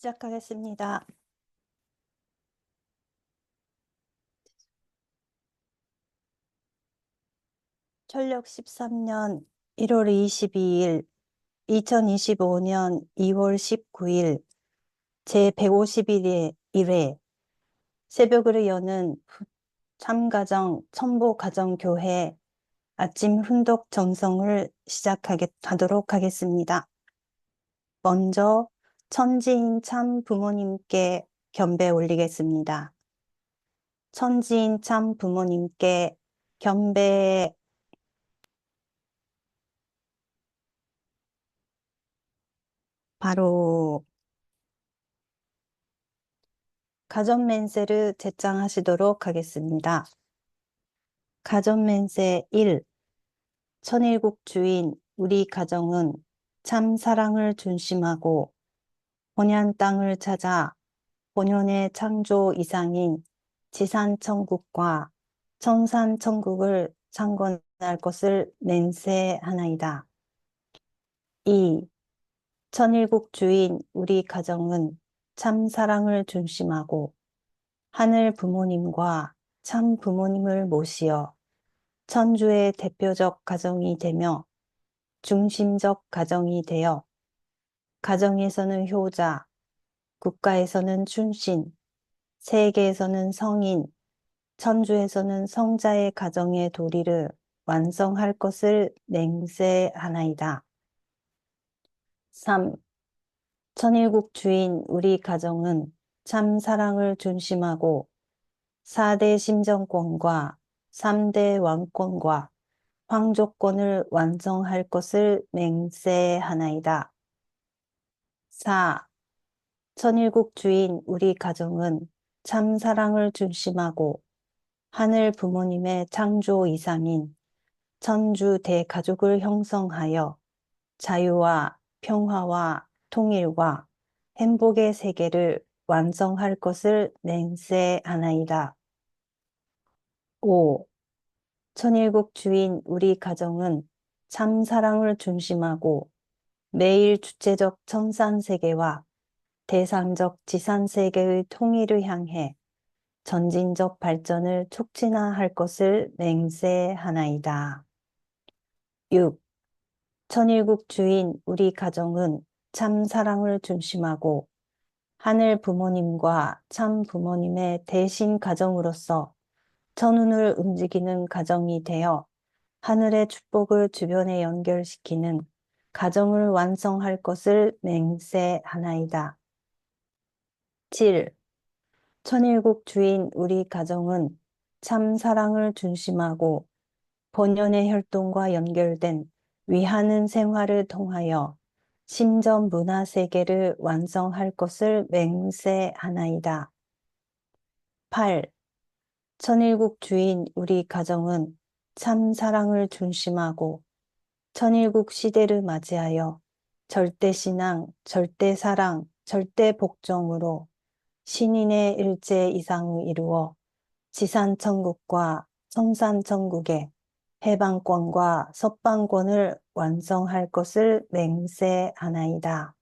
시작하겠습니다. 철력 13년 1월 22일, 2025년 2월 19일, 제151회 새벽으로 여는 참가정 천보가정교회 아침 훈독 정성을 시작하도록 하겠습니다. 먼저 천지인 참 부모님께 경배 올리겠습니다. 천지인 참 부모님께 경배. 바로 가전멘세를 제창하시도록 하겠습니다. 가전멘세 1. 천일국 주인 우리 가정은 참 사랑을 중심하고 본연 땅을 찾아 본연의 창조 이상인 지산천국과 천산천국을 창건할 것을 맹세하나이다. 2. 천일국 주인 우리 가정은 참 사랑을 중심하고 하늘 부모님과 참 부모님을 모시어 천주의 대표적 가정이 되며 중심적 가정이 되어 가정에서는 효자, 국가에서는 춘신, 세계에서는 성인, 천주에서는 성자의 가정의 도리를 완성할 것을 맹세하나이다. 3. 천일국 주인 우리 가정은 참 사랑을 중심하고 4대 심정권과 3대 왕권과 황조권을 완성할 것을 맹세하나이다. 4. 천일국 주인 우리 가정은 참 사랑을 중심하고 하늘 부모님의 창조 이상인 천주 대가족을 형성하여 자유와 평화와 통일과 행복의 세계를 완성할 것을 맹세하나이다. 5. 천일국 주인 우리 가정은 참 사랑을 중심하고 매일 주체적 청산세계와 대상적 지산세계의 통일을 향해 전진적 발전을 촉진할 것을 맹세하나이다. 6. 천일국 주인 우리 가정은 참 사랑을 중심하고 하늘 부모님과 참 부모님의 대신 가정으로서 천운을 움직이는 가정이 되어 하늘의 축복을 주변에 연결시키는 가정을 완성할 것을 맹세하나이다. 7. 천일국 주인 우리 가정은 참 사랑을 중심하고 본연의 혈통과 연결된 위하는 생활을 통하여 심전 문화 세계를 완성할 것을 맹세하나이다. 8. 천일국 주인 우리 가정은 참 사랑을 중심하고 천일국 시대를 맞이하여 절대신앙, 절대사랑, 절대복종으로 신인의 일제 이상을 이루어 지산천국과 성산천국의 해방권과 석방권을 완성할 것을 맹세하나이다.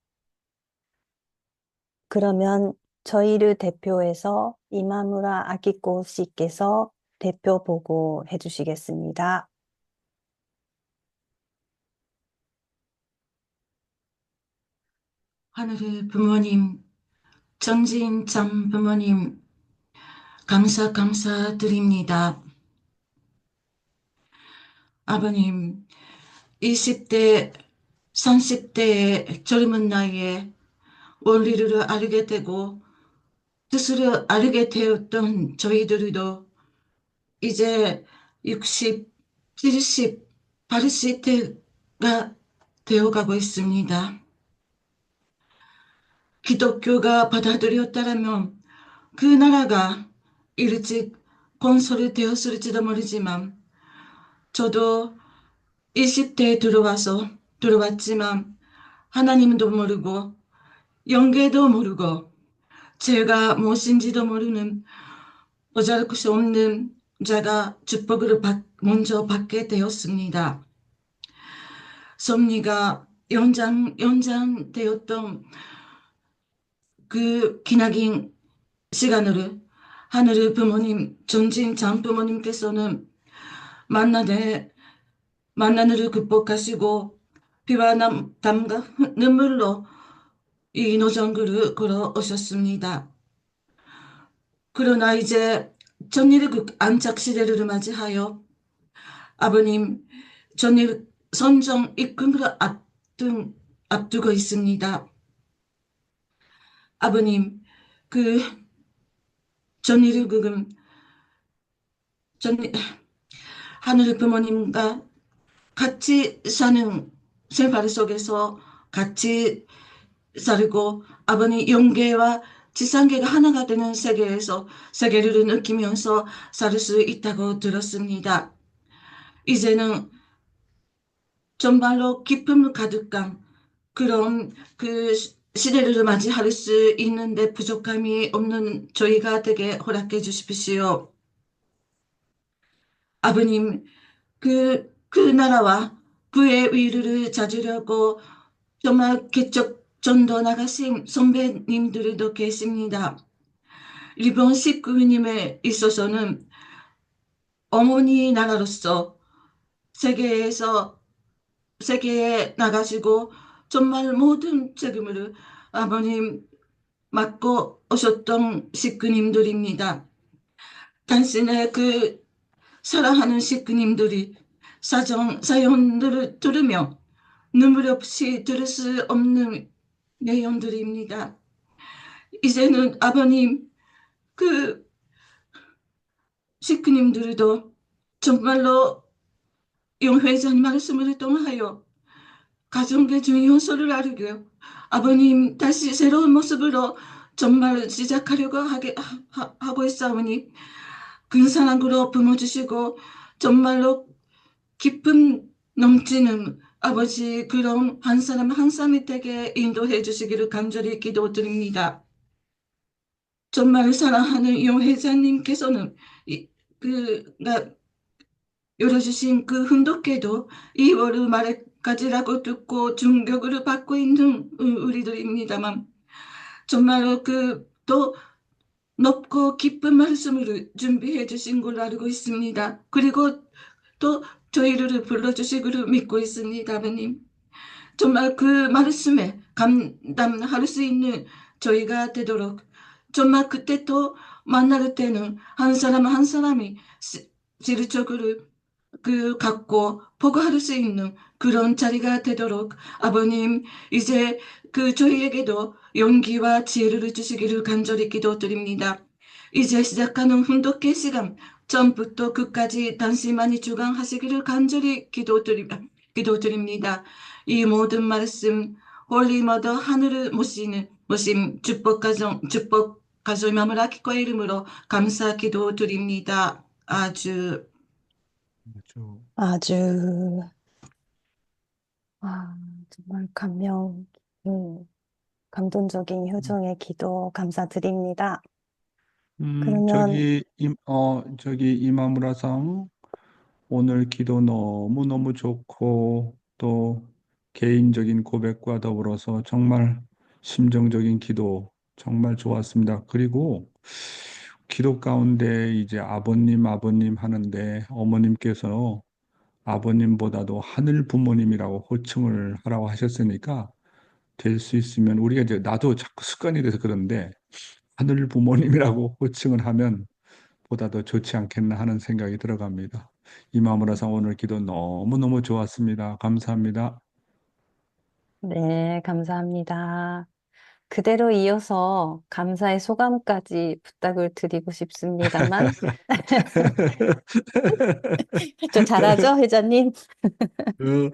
그러면 저희를 대표해서 이마무라 아키코 씨께서 대표 보고해 주시겠습니다. 하늘의 부모님, 천지인 참 부모님, 감사드립니다. 아버님, 20대, 30대의 젊은 나이에 원리를 알게 되고 뜻을 알게 되었던 저희들도 이제 60, 70, 80대가 되어가고 있습니다. 기독교가 받아들였다면 그 나라가 일찍 건설이 되었을지도 모르지만 저도 20대에 들어왔지만 하나님도 모르고 영계도 모르고 제가 무엇인지도 모르는 어잘것이 없는 자가 축복을 먼저 받게 되었습니다. 섭리가 연장되었던 그 기나긴 시간으로 하늘의 부모님, 전진 장부모님께서는 만나되 만난을 극복하시고 피와 땀과 눈물로 이 노정글을 걸어오셨습니다. 그러나 이제 전일국 안착 시대를 맞이하여 아버님 전일 선정 입금을 앞두고 있습니다. 아버님 그 전일국은 전 하늘의 부모님과 같이 사는 생활 속에서 같이 살고 아버님 영계와 지상계가 하나가 되는 세계에서 세계를 느끼면서 살 수 있다고 들었습니다. 이제는 정말로 기쁨 가득한 그런 그 시대를 맞이할 수 있는데 부족함이 없는 저희가 되게 허락해 주십시오. 아버님, 그 나라와 그의 위를 찾으려고 정말 개척 전도 나가신 선배님들도 계십니다. 일본 식구님에 있어서는 어머니 나라로서 세계에서 세계에 나가시고 정말 모든 책임을 아버님 맡고 오셨던 식구님들입니다. 당신의 그 사랑하는 식구님들이 사연들을 들으며 눈물 없이 들을 수 없는 내용들입니다. 이제는 아버님 그 식구님들도 정말로 용 회장님 말씀을 통하여 가정의 중요성을 알고 아버님 다시 새로운 모습으로 정말 시작하려고 하고 있사오니 근사랑으로 품어주시고 정말로 기쁨 넘치는 아버지 그런 한 사람 한 사람이 되게 인도해 주시기를 간절히 기도드립니다. 정말 사랑하는 용 회장님께서는 그가 열어주신 그 훈독회도 2월 말까지라고 듣고 충격을 받고 있는 우리들입니다만 정말 그 또 높고 깊은 말씀을 준비해 주신 걸로 알고 있습니다. 그리고 또 저희를 불러주시기를 믿고 있습니다, 아버님. 정말 그 말씀에 감당할 수 있는 저희가 되도록 정말 그때 또 만날 때는 한 사람 한 사람이 질적으로 갖고 보고할 수 있는 그런 자리가 되도록 아버님 이제 그 저희에게도 용기와 지혜를 주시기를 간절히 기도드립니다. 이제 시작하는 훈독회 시간 처음부터 끝까지 당신만이 주관하시기를 간절히 기도드립니다. 이 모든 말씀 홀리머더 하늘을 모신 축복 가정 마무라키코의 이름으로 감사 기도드립니다. 아주 아주 아주, 정말 감동적인 효정의 기도 감사드립니다. 그러면, 저기 이마무라 상 오늘 기도 너무너무 좋고 또 개인적인 고백과 더불어서 정말 심정적인 기도 정말 좋았습니다. 그리고 기도 가운데 이제 아버님 하는데 어머님께서 아버님보다도 하늘 부모님이라고 호칭을 하라고 하셨으니까 될 수 있으면 우리가 이제 나도 자꾸 습관이 돼서 그런데 하늘 부모님이라고 호칭을 하면 보다 더 좋지 않겠나 하는 생각이 들어갑니다. 이마무라상 오늘 기도 너무너무 좋았습니다. 감사합니다. 네, 감사합니다. 그대로 이어서 감사의 소감까지 부탁을 드리고 싶습니다만, 저 잘하죠, 회장님? 그,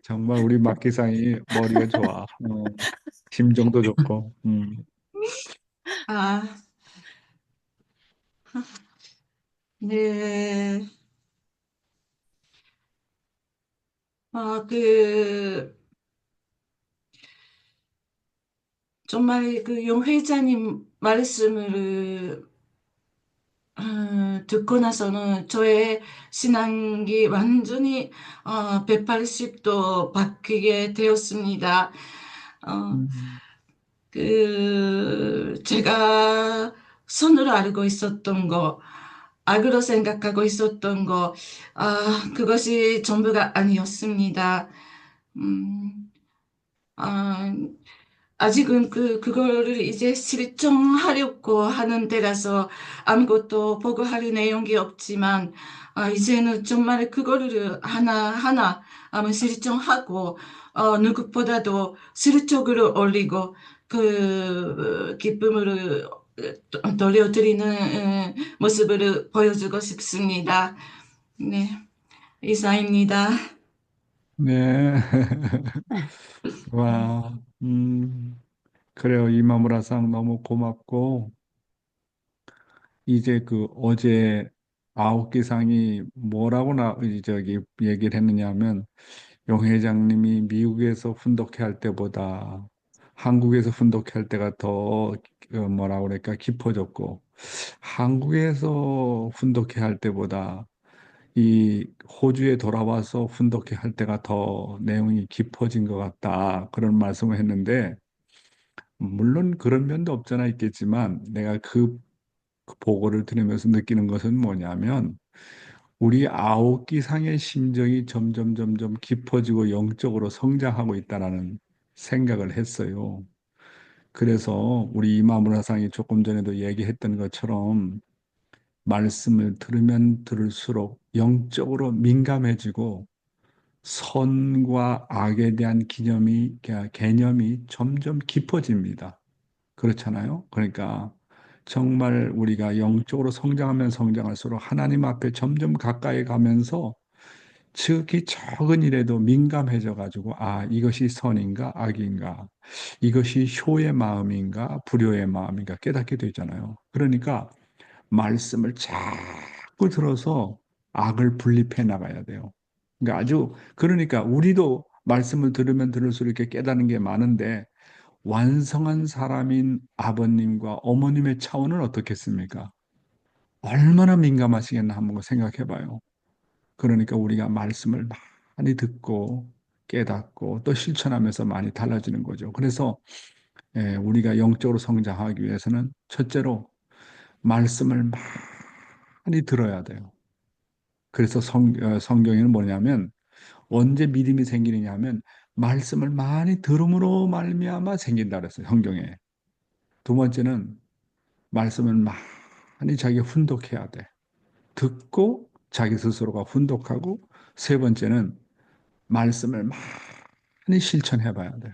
정말 우리 막기상이 머리가 좋아. 심정도 좋고. 아, 네. 아, 정말 그 용 회장님 말씀을 듣고 나서는 저의 신앙이 완전히 180도 바뀌게 되었습니다. 어, 음, 제가 선으로 알고 있었던 거, 악으로 생각하고 있었던 거, 그것이 전부가 아니었습니다. 음, 아, 아직은 그거를 이제 실정하려고 하는 때라서 아무것도 보고할 내용이 없지만, 이제는 정말 그거를 하나하나 실정하고, 누구보다도 실적으로 올리고, 기쁨을 돌려드리는 모습을 보여주고 싶습니다. 네, 이상입니다. 네. 와, 그래요. 이마무라상 너무 고맙고, 이제 그 어제 아홉 기상이 뭐라고 저기 얘기를 했느냐 하면, 용 회장님이 미국에서 훈독회 할 때보다 한국에서 훈독회 할 때가 더 뭐라 그럴까 깊어졌고, 한국에서 훈독회 할 때보다 이 호주에 돌아와서 훈독회 할 때가 더 내용이 깊어진 것 같다. 그런 말씀을 했는데, 물론 그런 면도 없잖아 있겠지만, 내가 그 보고를 들으면서 느끼는 것은 뭐냐면, 우리 아오기상의 심정이 점점 깊어지고 영적으로 성장하고 있다라는 생각을 했어요. 그래서 우리 이마무라상이 조금 전에도 얘기했던 것처럼 말씀을 들으면 들을수록 영적으로 민감해지고 선과 악에 대한 개념이 점점 깊어집니다. 그렇잖아요. 그러니까 정말 우리가 영적으로 성장하면 성장할수록 하나님 앞에 점점 가까이 가면서 지극히 작은 일에도 민감해져 가지고 이것이 선인가 악인가, 이것이 효의 마음인가 불효의 마음인가 깨닫게 되잖아요. 그러니까 말씀을 자꾸 들어서 악을 분립해 나가야 돼요. 그러니까 우리도 말씀을 들으면 들을수록 이렇게 깨닫는 게 많은데, 완성한 사람인 아버님과 어머님의 차원은 어떻겠습니까? 얼마나 민감하시겠나 한번 생각해 봐요. 그러니까 우리가 말씀을 많이 듣고 깨닫고 또 실천하면서 많이 달라지는 거죠. 그래서 우리가 영적으로 성장하기 위해서는 첫째로 말씀을 많이 들어야 돼요. 그래서 성경에는 뭐냐면 언제 믿음이 생기느냐 하면 말씀을 많이 들음으로 말미암아 생긴다 그랬어요. 성경에. 두 번째는 말씀을 많이 자기 훈독해야 돼. 듣고 자기 스스로가 훈독하고, 세 번째는 말씀을 많이 실천해 봐야 돼요.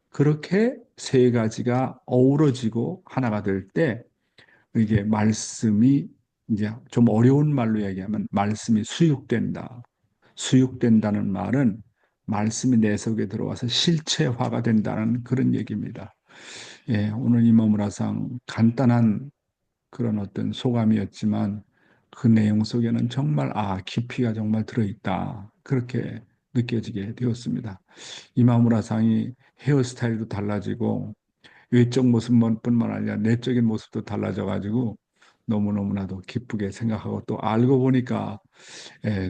그렇게 세 가지가 어우러지고 하나가 될 때, 이게 말씀이 이제 좀 어려운 말로 얘기하면 말씀이 수육된다. 수육된다는 말은 말씀이 내 속에 들어와서 실체화가 된다는 그런 얘기입니다. 예, 오늘 이모무라상 간단한 그런 어떤 소감이었지만 그 내용 속에는 정말 깊이가 정말 들어있다. 그렇게 느껴지게 되었습니다. 이마무라 상이 헤어스타일도 달라지고 외적 모습뿐만 아니라 내적인 모습도 달라져가지고 너무너무나도 기쁘게 생각하고, 또 알고 보니까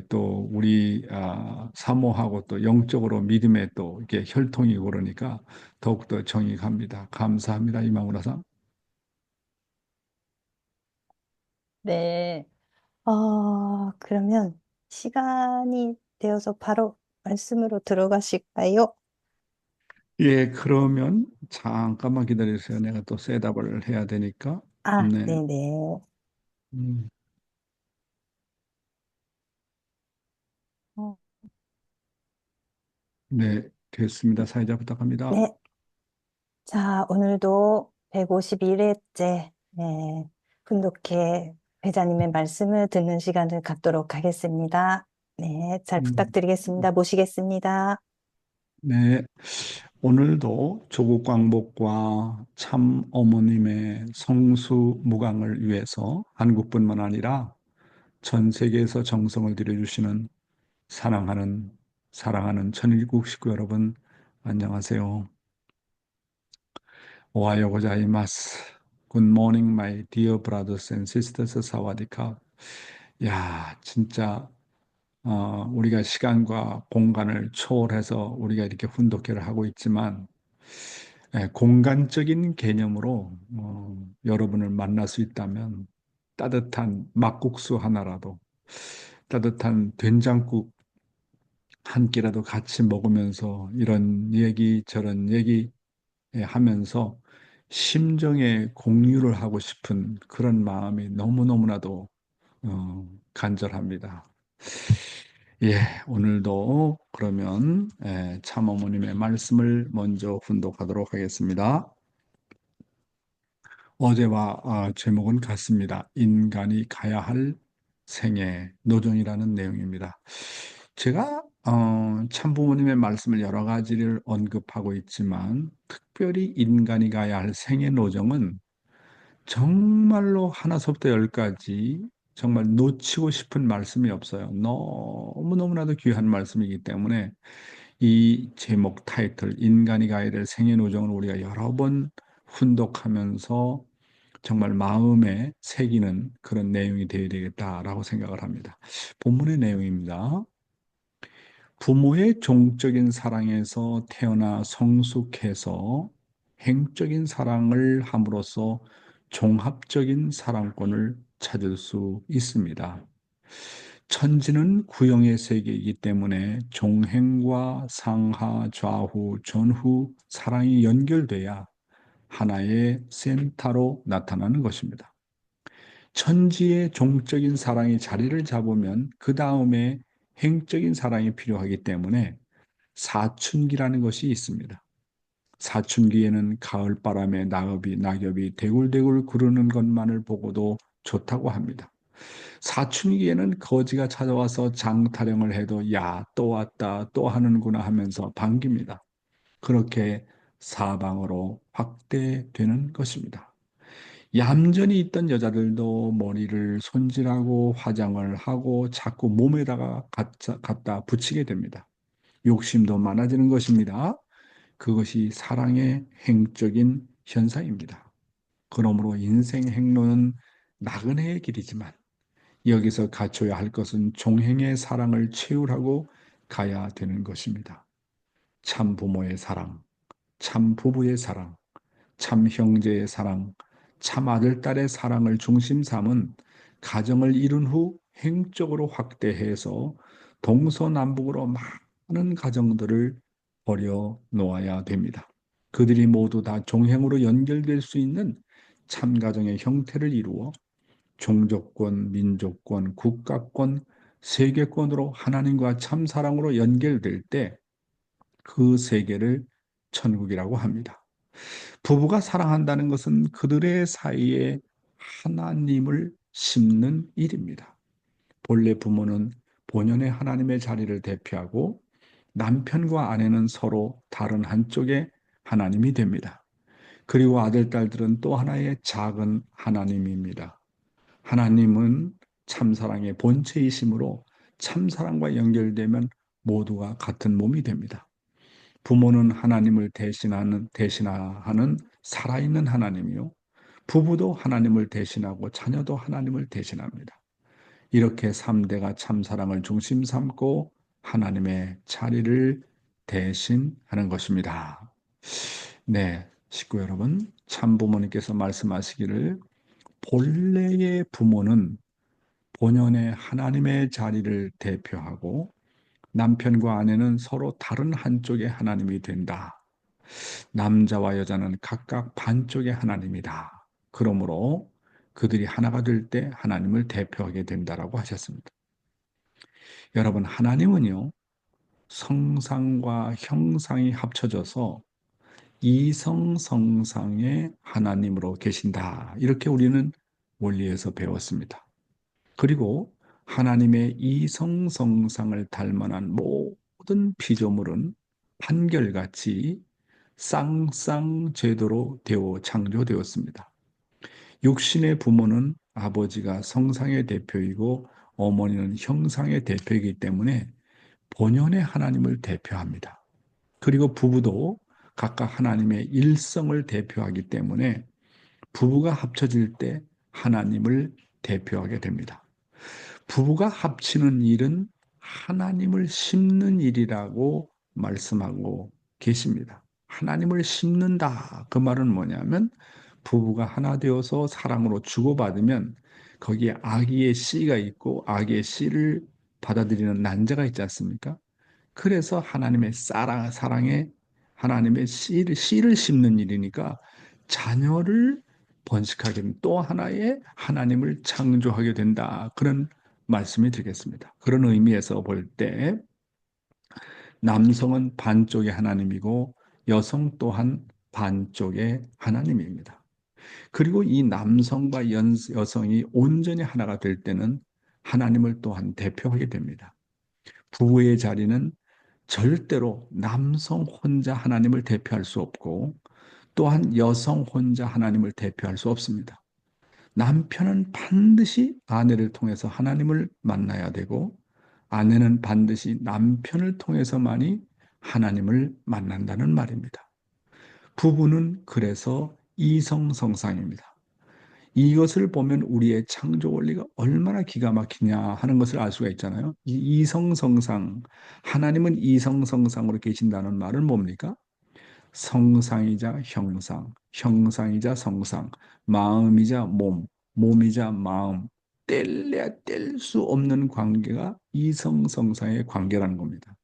또 우리 사모하고 또 영적으로 믿음에 또 이렇게 혈통이 오르니까 더욱더 정이 갑니다. 감사합니다. 이마무라 상. 네. 그러면 시간이 되어서 바로 말씀으로 들어가실까요? 예, 그러면 잠깐만 기다리세요. 내가 또 셋업을 해야 되니까. 네, 네네. 음, 어, 네, 됐습니다. 사회자 부탁합니다. 네. 자, 오늘도 151회째, 네, 훈독회 회장님의 말씀을 듣는 시간을 갖도록 하겠습니다. 네, 잘 음, 부탁드리겠습니다. 모시겠습니다. 네, 오늘도 조국 광복과 참 어머님의 성수무강을 위해서 한국뿐만 아니라 전 세계에서 정성을 들여주시는 사랑하는 천일국 식구 여러분, 안녕하세요. 오하요 고자이마스. Good morning, my dear brothers and sisters. 사와디캅. 야, 진짜 우리가 시간과 공간을 초월해서 우리가 이렇게 훈독회를 하고 있지만 공간적인 개념으로 여러분을 만날 수 있다면 따뜻한 막국수 하나라도, 따뜻한 된장국 한 끼라도 같이 먹으면서 이런 얘기 저런 얘기 하면서 심정의 공유를 하고 싶은 그런 마음이 너무너무나도 간절합니다. 예, 오늘도 그러면 참어머님의 말씀을 먼저 훈독하도록 하겠습니다. 어제와 제목은 같습니다. 인간이 가야 할 생애, 노정이라는 내용입니다. 제가 참부모님의 말씀을 여러 가지를 언급하고 있지만 특별히 인간이 가야 할 생애 노정은 정말로 하나서부터 열까지 정말 놓치고 싶은 말씀이 없어요. 너무너무나도 귀한 말씀이기 때문에 이 제목 타이틀 인간이 가야 될 생애 노정을 우리가 여러 번 훈독하면서 정말 마음에 새기는 그런 내용이 되어야 되겠다라고 생각을 합니다. 본문의 내용입니다. 부모의 종적인 사랑에서 태어나 성숙해서 행적인 사랑을 함으로써 종합적인 사랑권을 찾을 수 있습니다. 천지는 구영의 세계이기 때문에 종행과 상하, 좌후, 전후 사랑이 연결돼야 하나의 센터로 나타나는 것입니다. 천지의 종적인 사랑이 자리를 잡으면 그 다음에 행적인 사랑이 필요하기 때문에 사춘기라는 것이 있습니다. 사춘기에는 가을바람에 낙엽이 대굴대굴 구르는 것만을 보고도 좋다고 합니다. 사춘기에는 거지가 찾아와서 장타령을 해도 야, 또 왔다, 또 하는구나 하면서 반깁니다. 그렇게 사방으로 확대되는 것입니다. 얌전히 있던 여자들도 머리를 손질하고 화장을 하고 자꾸 몸에다가 갖다 붙이게 됩니다. 욕심도 많아지는 것입니다. 그것이 사랑의 행적인 현상입니다. 그러므로 인생 행로는 나그네의 길이지만 여기서 갖춰야 할 것은 종행의 사랑을 채우라고 가야 되는 것입니다. 참 부모의 사랑, 참 부부의 사랑, 참 형제의 사랑, 참 아들, 딸의 사랑을 중심 삼은 가정을 이룬 후 행적으로 확대해서 동서남북으로 많은 가정들을 버려 놓아야 됩니다. 그들이 모두 다 종행으로 연결될 수 있는 참 가정의 형태를 이루어 종족권, 민족권, 국가권, 세계권으로 하나님과 참 사랑으로 연결될 때 그 세계를 천국이라고 합니다. 부부가 사랑한다는 것은 그들의 사이에 하나님을 심는 일입니다. 본래 부모는 본연의 하나님의 자리를 대표하고 남편과 아내는 서로 다른 한쪽의 하나님이 됩니다. 그리고 아들, 딸들은 또 하나의 작은 하나님입니다. 하나님은 참사랑의 본체이시므로 참사랑과 연결되면 모두가 같은 몸이 됩니다. 부모는 하나님을 대신하는 살아있는 하나님이요. 부부도 하나님을 대신하고 자녀도 하나님을 대신합니다. 이렇게 3대가 참사랑을 중심 삼고 하나님의 자리를 대신하는 것입니다. 네, 식구 여러분, 참부모님께서 말씀하시기를 본래의 부모는 본연의 하나님의 자리를 대표하고 남편과 아내는 서로 다른 한쪽의 하나님이 된다. 남자와 여자는 각각 반쪽의 하나님이다. 그러므로 그들이 하나가 될 때 하나님을 대표하게 된다라고 하셨습니다. 여러분, 하나님은요, 성상과 형상이 합쳐져서 이성성상의 하나님으로 계신다. 이렇게 우리는 원리에서 배웠습니다. 그리고 하나님의 이성성상을 닮아난 모든 피조물은 한결같이 쌍쌍제도로 되어 창조되었습니다. 육신의 부모는 아버지가 성상의 대표이고 어머니는 형상의 대표이기 때문에 본연의 하나님을 대표합니다. 그리고 부부도 각각 하나님의 일성을 대표하기 때문에 부부가 합쳐질 때 하나님을 대표하게 됩니다. 부부가 합치는 일은 하나님을 심는 일이라고 말씀하고 계십니다. 하나님을 심는다. 그 말은 뭐냐면 부부가 하나 되어서 사랑으로 주고받으면 거기에 아기의 씨가 있고 아기의 씨를 받아들이는 난자가 있지 않습니까? 그래서 하나님의 사랑에 하나님의 씨를 심는 일이니까 자녀를 번식하게 되는 또 하나의 하나님을 창조하게 된다. 그런 말씀이 되겠습니다. 그런 의미에서 볼 때 남성은 반쪽의 하나님이고 여성 또한 반쪽의 하나님입니다. 그리고 이 남성과 여성이 온전히 하나가 될 때는 하나님을 또한 대표하게 됩니다. 부부의 자리는 절대로 남성 혼자 하나님을 대표할 수 없고 또한 여성 혼자 하나님을 대표할 수 없습니다. 남편은 반드시 아내를 통해서 하나님을 만나야 되고 아내는 반드시 남편을 통해서만이 하나님을 만난다는 말입니다. 부부는 그래서 이성성상입니다. 이것을 보면 우리의 창조 원리가 얼마나 기가 막히냐 하는 것을 알 수가 있잖아요. 이 이성성상, 하나님은 이성성상으로 계신다는 말은 뭡니까? 성상이자 형상, 형상이자 성상, 마음이자 몸, 몸이자 마음, 뗄래야 뗄 수 없는 관계가 이성성상의 관계라는 겁니다.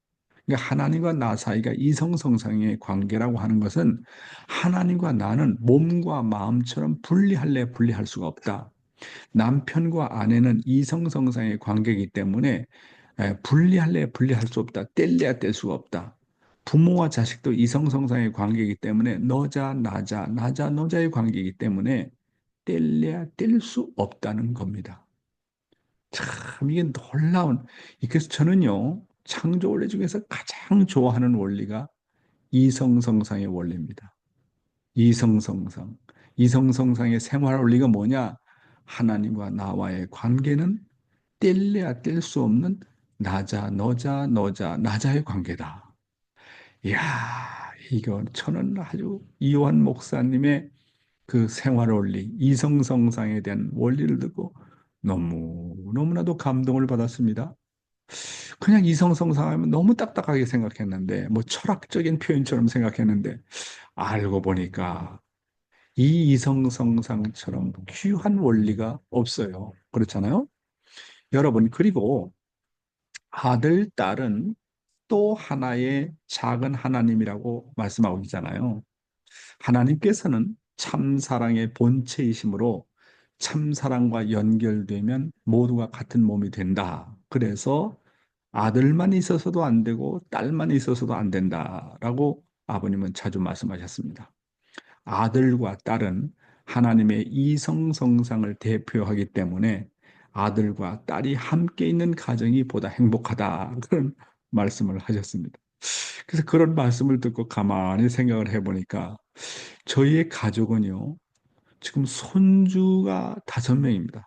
그러니까 하나님과 나 사이가 이성성상의 관계라고 하는 것은 하나님과 나는 몸과 마음처럼 분리할래 분리할 수가 없다. 남편과 아내는 이성성상의 관계이기 때문에 분리할래 분리할 수 없다. 뗄래야 뗄 수가 없다. 부모와 자식도 이성성상의 관계이기 때문에 너자 나자 나자 너자의 관계이기 때문에 뗄래야 뗄 수 없다는 겁니다. 참 이게 놀라운 그래서 저는요 창조 원리 중에서 가장 좋아하는 원리가 이성성상의 원리입니다. 이성성상. 이성성상의 생활 원리가 뭐냐? 하나님과 나와의 관계는 뗄래야 뗄 수 없는 나자, 너자, 너자, 나자의 관계다. 이야, 이거 저는 아주 이완 목사님의 그 생활 원리, 이성성상에 대한 원리를 듣고 너무나도 감동을 받았습니다. 그냥 이성성상 하면 너무 딱딱하게 생각했는데, 뭐 철학적인 표현처럼 생각했는데, 알고 보니까 이 이성성상처럼 귀한 원리가 없어요. 그렇잖아요? 여러분, 그리고 아들, 딸은 또 하나의 작은 하나님이라고 말씀하고 있잖아요. 하나님께서는 참사랑의 본체이시므로 참사랑과 연결되면 모두가 같은 몸이 된다. 그래서 아들만 있어서도 안 되고 딸만 있어서도 안 된다라고 아버님은 자주 말씀하셨습니다. 아들과 딸은 하나님의 이성성상을 대표하기 때문에 아들과 딸이 함께 있는 가정이 보다 행복하다. 그런 말씀을 하셨습니다. 그래서 그런 말씀을 듣고 가만히 생각을 해보니까 저희의 가족은요, 지금 손주가 5명입니다.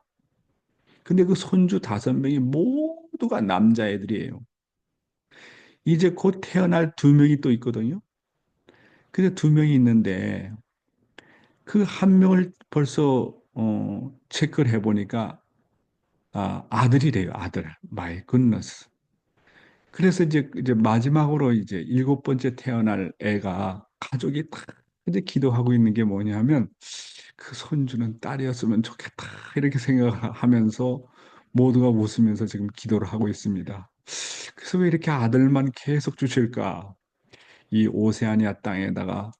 근데 그 손주 5명이 모두가 남자애들이에요. 이제 곧 태어날 2명이 또 있거든요. 근데 2명이 있는데 그 한 명을 벌써 체크를 해보니까 아들이래요. 아들. 마이 굿너스. 그래서 이제 마지막으로 이제 7번째 태어날 애가 가족이 다 이제 기도하고 있는 게 뭐냐면 그 손주는 딸이었으면 좋겠다 이렇게 생각하면서 모두가 웃으면서 지금 기도를 하고 있습니다. 그래서 왜 이렇게 아들만 계속 주실까? 이 오세아니아 땅에다가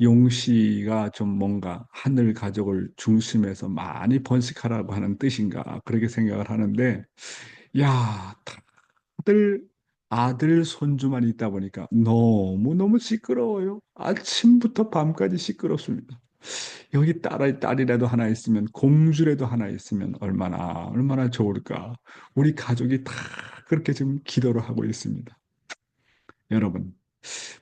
용씨가 좀 뭔가 하늘 가족을 중심에서 많이 번식하라고 하는 뜻인가 그렇게 생각을 하는데 야 아들 손주만 있다 보니까 너무너무 시끄러워요. 아침부터 밤까지 시끄럽습니다. 여기 딸이라도 하나 있으면 공주라도 하나 있으면 얼마나 좋을까. 우리 가족이 다 그렇게 지금 기도를 하고 있습니다. 여러분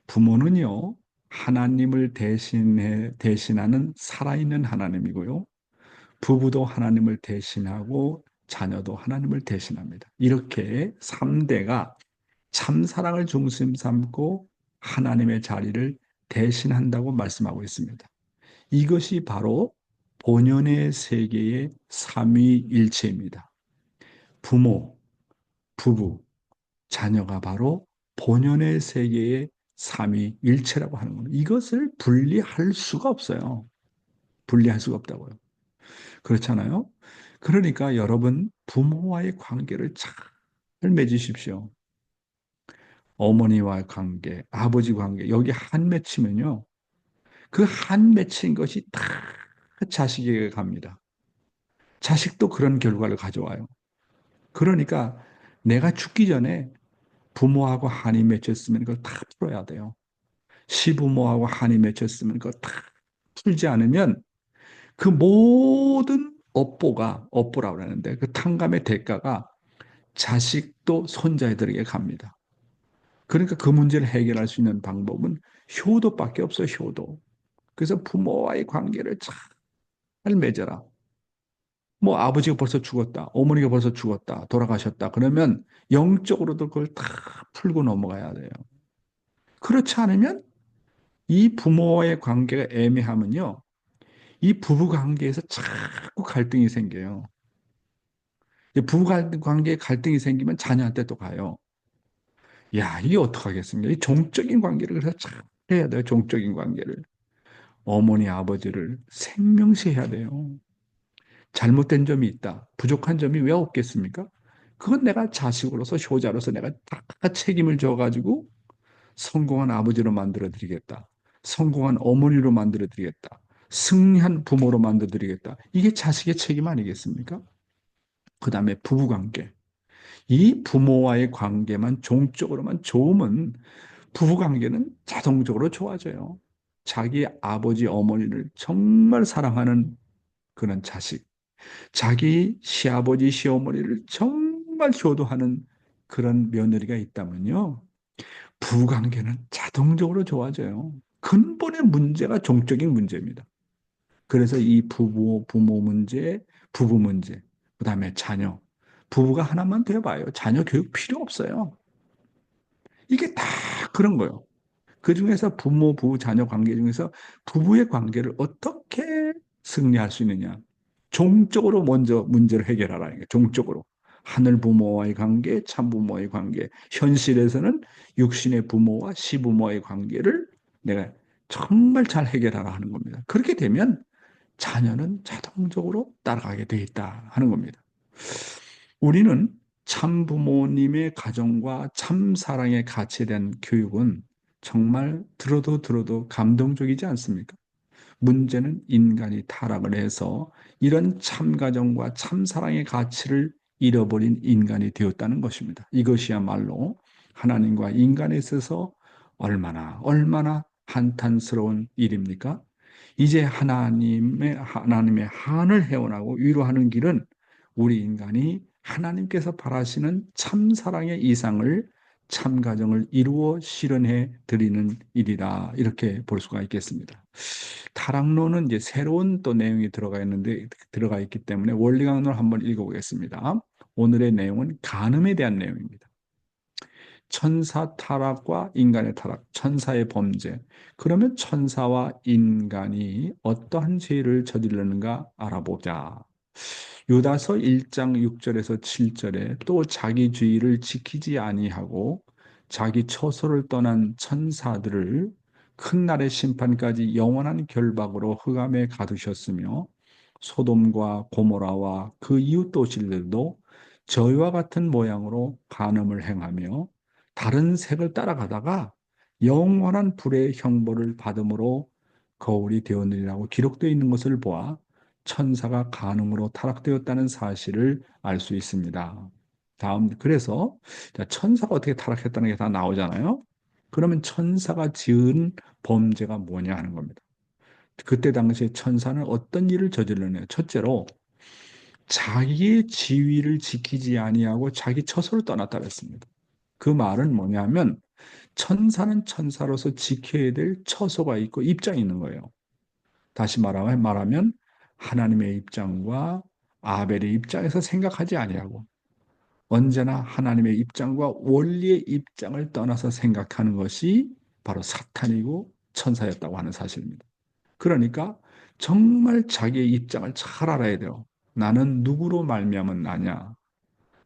부모는요, 하나님을 대신하는 살아있는 하나님이고요. 부부도 하나님을 대신하고 자녀도 하나님을 대신합니다. 이렇게 3대가 참사랑을 중심 삼고 하나님의 자리를 대신한다고 말씀하고 있습니다. 이것이 바로 본연의 세계의 삼위일체입니다. 부모, 부부, 자녀가 바로 본연의 세계의 삼위일체라고 하는 겁니다. 이것을 분리할 수가 없어요. 분리할 수가 없다고요. 그렇잖아요. 그러니까 여러분 부모와의 관계를 잘 맺으십시오. 어머니와 관계, 아버지 관계, 여기 한 맺히면요. 그 한 맺힌 것이 다 자식에게 갑니다. 자식도 그런 결과를 가져와요. 그러니까 내가 죽기 전에 부모하고 한이 맺혔으면 그걸 다 풀어야 돼요. 시부모하고 한이 맺혔으면 그걸 다 풀지 않으면 그 모든 업보라고 하는데 그 탕감의 대가가 자식도 손자들에게 갑니다. 그러니까 그 문제를 해결할 수 있는 방법은 효도밖에 없어요, 효도. 그래서 부모와의 관계를 잘 맺어라. 뭐 아버지가 벌써 죽었다, 어머니가 벌써 죽었다, 돌아가셨다. 그러면 영적으로도 그걸 다 풀고 넘어가야 돼요. 그렇지 않으면 이 부모와의 관계가 애매하면요. 이 부부 관계에서 자꾸 갈등이 생겨요. 부부 관계에 갈등이 생기면 자녀한테 또 가요. 야, 이게 어떡하겠습니까? 이 종적인 관계를 그래서 잘 해야 돼요. 종적인 관계를. 어머니, 아버지를 생명시해야 돼요. 잘못된 점이 있다. 부족한 점이 왜 없겠습니까? 그건 내가 자식으로서, 효자로서 내가 다 책임을 져가지고 성공한 아버지로 만들어 드리겠다. 성공한 어머니로 만들어 드리겠다. 승리한 부모로 만들어 드리겠다. 이게 자식의 책임 아니겠습니까? 그 다음에 부부관계. 이 부모와의 관계만 종적으로만 좋으면 부부관계는 자동적으로 좋아져요. 자기 아버지, 어머니를 정말 사랑하는 그런 자식, 자기 시아버지, 시어머니를 정말 효도하는 그런 며느리가 있다면요. 부부관계는 자동적으로 좋아져요. 근본의 문제가 종적인 문제입니다. 그래서 이 부모 문제, 부부 문제, 그 다음에 자녀. 부부가 하나만 돼봐요. 자녀 교육 필요 없어요. 이게 다 그런 거예요. 그 중에서 부모, 부부, 자녀 관계 중에서 부부의 관계를 어떻게 승리할 수 있느냐. 종적으로 먼저 문제를 해결하라는 게 종적으로. 하늘 부모와의 관계, 참 부모와의 관계. 현실에서는 육신의 부모와 시부모의 관계를 내가 정말 잘 해결하라 하는 겁니다. 그렇게 되면 자녀는 자동적으로 따라가게 돼 있다 하는 겁니다. 우리는 참 부모님의 가정과 참 사랑의 가치에 대한 교육은 정말 들어도 감동적이지 않습니까? 문제는 인간이 타락을 해서 이런 참 가정과 참 사랑의 가치를 잃어버린 인간이 되었다는 것입니다. 이것이야말로 하나님과 인간에 있어서 얼마나 한탄스러운 일입니까? 이제 하나님의 한을 헤어나고 위로하는 길은 우리 인간이 하나님께서 바라시는 참 사랑의 이상을 참 가정을 이루어 실현해 드리는 일이다. 이렇게 볼 수가 있겠습니다. 타락론은 이제 새로운 또 내용이 들어가 있기 때문에 원리 강론을 한번 읽어보겠습니다. 오늘의 내용은 간음에 대한 내용입니다. 천사 타락과 인간의 타락, 천사의 범죄. 그러면 천사와 인간이 어떠한 죄를 저질렀는가 알아보자. 유다서 1장 6절에서 7절에 또 자기 주의를 지키지 아니하고 자기 처소를 떠난 천사들을 큰 날의 심판까지 영원한 결박으로 흑암에 가두셨으며 소돔과 고모라와 그 이웃 도시들도 저희와 같은 모양으로 간음을 행하며 다른 색을 따라가다가 영원한 불의 형벌을 받음으로 거울이 되었느니라고 기록되어 있는 것을 보아 천사가 간음으로 타락되었다는 사실을 알 수 있습니다. 그래서 천사가 어떻게 타락했다는 게 다 나오잖아요. 그러면 천사가 지은 범죄가 뭐냐 하는 겁니다. 그때 당시에 천사는 어떤 일을 저질렀냐? 첫째로 자기의 지위를 지키지 아니하고 자기 처소를 떠났다 그랬습니다. 그 말은 뭐냐면 천사는 천사로서 지켜야 될 처소가 있고 입장이 있는 거예요. 다시 말하면 하나님의 입장과 아벨의 입장에서 생각하지 아니하고 언제나 하나님의 입장과 원리의 입장을 떠나서 생각하는 것이 바로 사탄이고 천사였다고 하는 사실입니다. 그러니까 정말 자기의 입장을 잘 알아야 돼요. 나는 누구로 말미암은 나냐?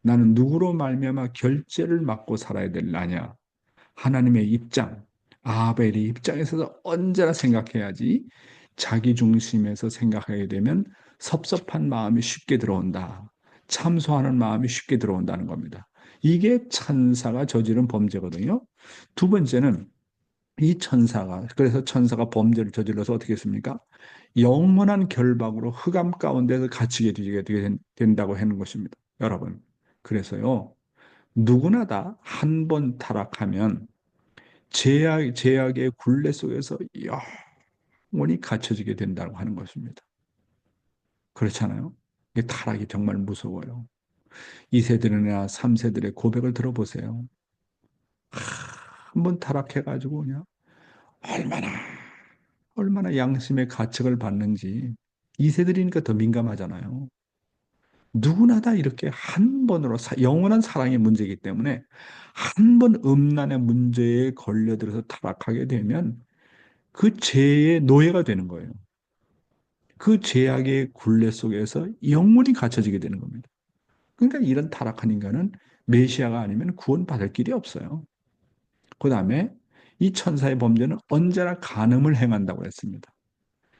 나는 누구로 말미암아 결제를 맡고 살아야 될 나냐? 하나님의 입장, 아벨의 입장에서 언제나 생각해야지 자기 중심에서 생각하게 되면 섭섭한 마음이 쉽게 들어온다. 참소하는 마음이 쉽게 들어온다는 겁니다. 이게 천사가 저지른 범죄거든요. 두 번째는 이 천사가, 그래서 천사가 범죄를 저질러서 어떻게 했습니까? 영원한 결박으로 흑암 가운데서 갇히게 되게 된다고 하는 것입니다. 여러분. 그래서요, 누구나 다 한 번 타락하면 제약의 굴레 속에서 영원히 갇혀지게 된다고 하는 것입니다. 그렇잖아요? 이 타락이 정말 무서워요. 2세들이나 3세들의 고백을 들어보세요. 한 번 타락해가지고 그냥 얼마나 얼마나 양심의 가책을 받는지 2세들이니까 더 민감하잖아요. 누구나 다 이렇게 한 번으로 영원한 사랑의 문제이기 때문에 한 번 음란의 문제에 걸려들어서 타락하게 되면 그 죄의 노예가 되는 거예요. 그 죄악의 굴레 속에서 영원히 갇혀지게 되는 겁니다. 그러니까 이런 타락한 인간은 메시아가 아니면 구원받을 길이 없어요. 그 다음에 이 천사의 범죄는 언제나 간음을 행한다고 했습니다.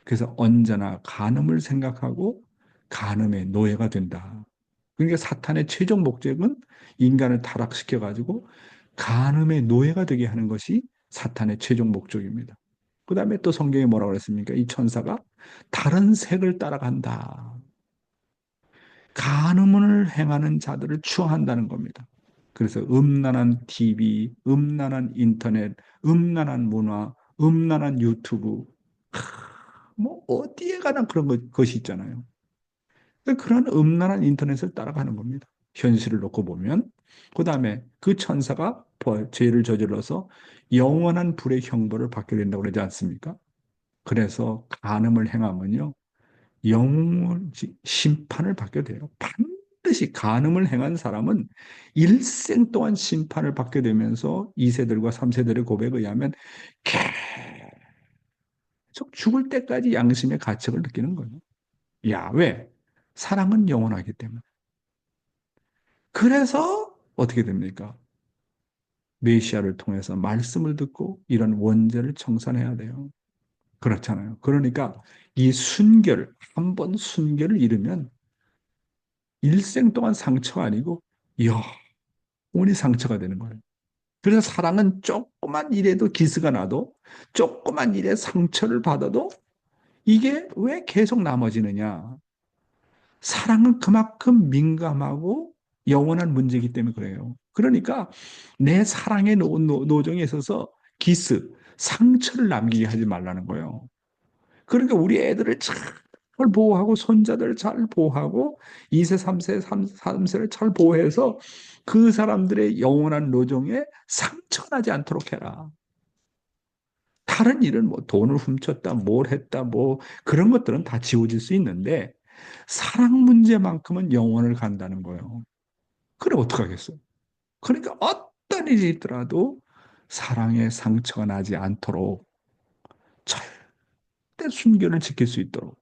그래서 언제나 간음을 생각하고 간음의 노예가 된다. 그러니까 사탄의 최종 목적은 인간을 타락시켜가지고 간음의 노예가 되게 하는 것이 사탄의 최종 목적입니다. 그 다음에 또 성경에 뭐라고 그랬습니까? 이 천사가 다른 색을 따라간다. 간음을 행하는 자들을 추앙한다는 겁니다. 그래서 음란한 TV, 음란한 인터넷, 음란한 문화, 음란한 유튜브, 뭐 어디에 가나 그런 것이 있잖아요. 그런 음란한 인터넷을 따라가는 겁니다. 현실을 놓고 보면. 그 다음에 그 천사가 죄를 저질러서 영원한 불의 형벌을 받게 된다고 그러지 않습니까? 그래서 간음을 행하면요. 영원 심판을 받게 돼요. 반드시 간음을 행한 사람은 일생 동안 심판을 받게 되면서 2세들과 3세들의 고백에 의하면 계속 죽을 때까지 양심의 가책을 느끼는 거예요. 야, 왜? 사랑은 영원하기 때문에. 그래서 어떻게 됩니까? 메시아를 통해서 말씀을 듣고 이런 원죄를 청산해야 돼요. 그렇잖아요. 그러니까 이 순결, 한 번 순결을 잃으면 일생 동안 상처가 아니고 영원히 상처가 되는 거예요. 그래서 사랑은 조그만 일에도 기스가 나도 조그만 일에 상처를 받아도 이게 왜 계속 남아지느냐? 사랑은 그만큼 민감하고 영원한 문제이기 때문에 그래요. 그러니까 내 사랑의 노정에 있어서 기스, 상처를 남기게 하지 말라는 거예요. 그러니까 우리 애들을 잘 보호하고 손자들을 잘 보호하고 2세, 3세, 3세를 잘 보호해서 그 사람들의 영원한 노정에 상처가 나지 않도록 해라. 다른 일은 뭐 돈을 훔쳤다, 뭘 했다, 뭐 그런 것들은 다 지워질 수 있는데 사랑 문제만큼은 영원을 간다는 거예요. 그래 어떡하겠어요? 그러니까 어떤 일이 있더라도 사랑의 상처가 나지 않도록 절대 순결을 지킬 수 있도록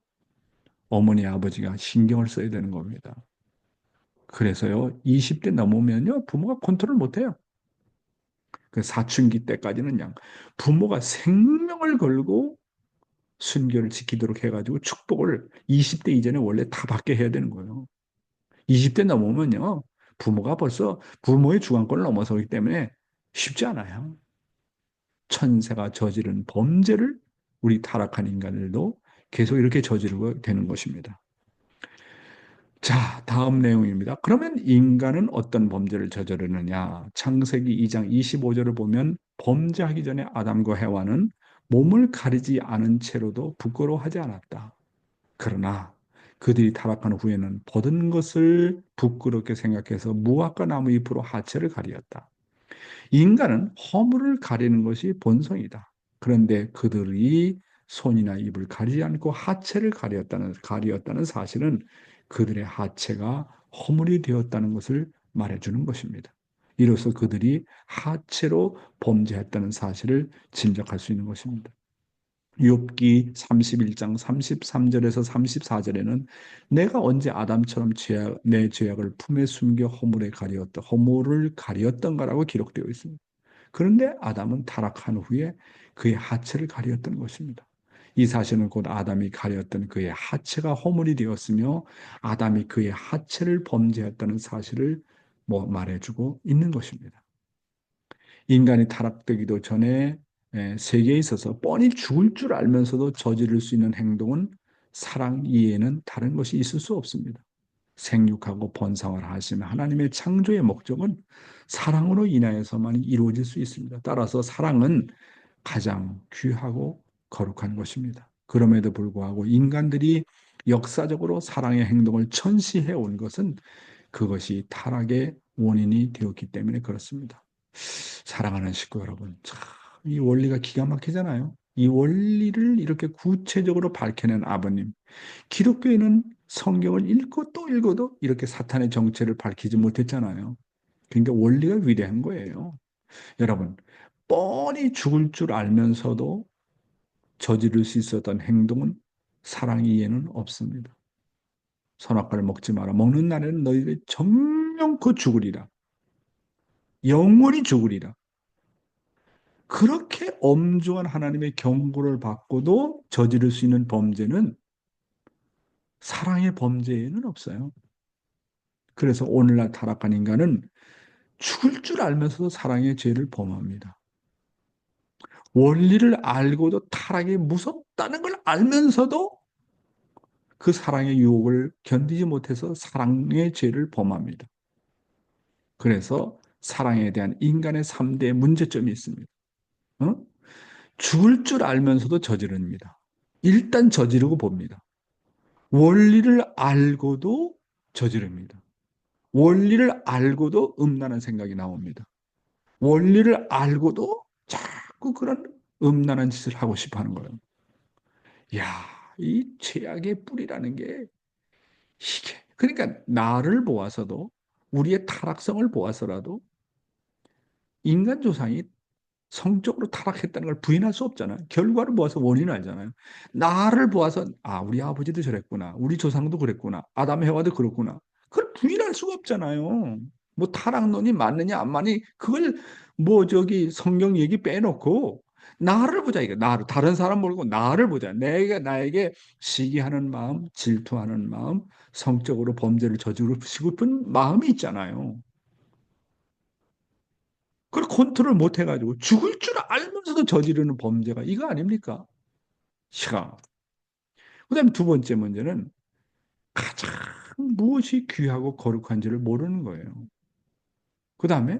어머니 아버지가 신경을 써야 되는 겁니다. 그래서요 20대 넘으면요 부모가 컨트롤 못해요. 그 사춘기 때까지는 그냥 부모가 생명을 걸고 순결을 지키도록 해가지고 축복을 20대 이전에 원래 다 받게 해야 되는 거예요. 20대 넘으면요 부모가 벌써 부모의 주관권을 넘어서기 때문에 쉽지 않아요. 천세가 저지른 범죄를 우리 타락한 인간들도 계속 이렇게 저지르고 되는 것입니다. 자, 다음 내용입니다. 그러면 인간은 어떤 범죄를 저지르느냐? 창세기 2장 25절을 보면 범죄하기 전에 아담과 해와는 몸을 가리지 않은 채로도 부끄러워하지 않았다. 그러나 그들이 타락한 후에는 벗은 것을 부끄럽게 생각해서 무화과 나무 잎으로 하체를 가리었다. 인간은 허물을 가리는 것이 본성이다. 그런데 그들이 손이나 입을 가리지 않고 하체를 가리었다는 사실은 그들의 하체가 허물이 되었다는 것을 말해주는 것입니다. 이로써 그들이 하체로 범죄했다는 사실을 짐작할 수 있는 것입니다. 욥기 31장 33절에서 34절에는 내가 언제 아담처럼 내 죄악을 품에 숨겨 허물을 가리었던가라고 기록되어 있습니다. 그런데 아담은 타락한 후에 그의 하체를 가리었던 것입니다. 이 사실은 곧 아담이 가렸던 그의 하체가 허물이 되었으며 아담이 그의 하체를 범죄했다는 사실을 말해주고 있는 것입니다. 인간이 타락되기도 전에 세계에 있어서 뻔히 죽을 줄 알면서도 저지를 수 있는 행동은 사랑 이외에는 다른 것이 있을 수 없습니다. 생육하고 번성을 하시는 하나님의 창조의 목적은 사랑으로 인하여서만 이루어질 수 있습니다. 따라서 사랑은 가장 귀하고 거룩한 것입니다. 그럼에도 불구하고 인간들이 역사적으로 사랑의 행동을 천시해 온 것은 그것이 타락의 원인이 되었기 때문에 그렇습니다. 사랑하는 식구 여러분, 참 이 원리가 기가 막히잖아요. 이 원리를 이렇게 구체적으로 밝혀낸 아버님. 기독교에는 성경을 읽고 또 읽어도 이렇게 사탄의 정체를 밝히지 못했잖아요. 그러니까 원리가 위대한 거예요. 여러분, 뻔히 죽을 줄 알면서도 저지를 수 있었던 행동은 사랑 이에는 없습니다. 선악과를 먹지 마라. 먹는 날에는 너희들이 정령코 죽으리라. 영원히 죽으리라. 그렇게 엄중한 하나님의 경고를 받고도 저지를 수 있는 범죄는 사랑의 범죄에는 없어요. 그래서 오늘날 타락한 인간은 죽을 줄 알면서도 사랑의 죄를 범합니다. 원리를 알고도 타락이 무섭다는 걸 알면서도 그 사랑의 유혹을 견디지 못해서 사랑의 죄를 범합니다. 그래서 사랑에 대한 인간의 3대 문제점이 있습니다. 어? 죽을 줄 알면서도 저지릅니다. 일단 저지르고 봅니다. 원리를 알고도 저지릅니다. 원리를 알고도 음란한 생각이 나옵니다. 원리를 알고도 자꾸 그런 음란한 짓을 하고 싶어 하는 거예요. 야, 이 죄악의 뿌리라는 게 이게 그러니까 나를 보아서도 우리의 타락성을 보아서라도 인간 조상이 성적으로 타락했다는 걸 부인할 수 없잖아요. 결과를 보아서 원인을 알잖아요. 나를 보아서 우리 아버지도 저랬구나. 우리 조상도 그랬구나. 아담 해와도 그렇구나. 그걸 부인할 수가 없잖아요. 뭐 타락론이 맞느냐 안 맞니 그걸 성경 얘기 빼놓고 나를 보자 이거 나를 다른 사람 모르고 나를 보자. 내가 나에게 시기하는 마음, 질투하는 마음, 성적으로 범죄를 저지르고 싶은 마음이 있잖아요. 그걸 컨트롤 못 해가지고 죽을 줄 알면서도 저지르는 범죄가 이거 아닙니까? 시가. 그다음에 두 번째 문제는 가장 무엇이 귀하고 거룩한지를 모르는 거예요. 그다음에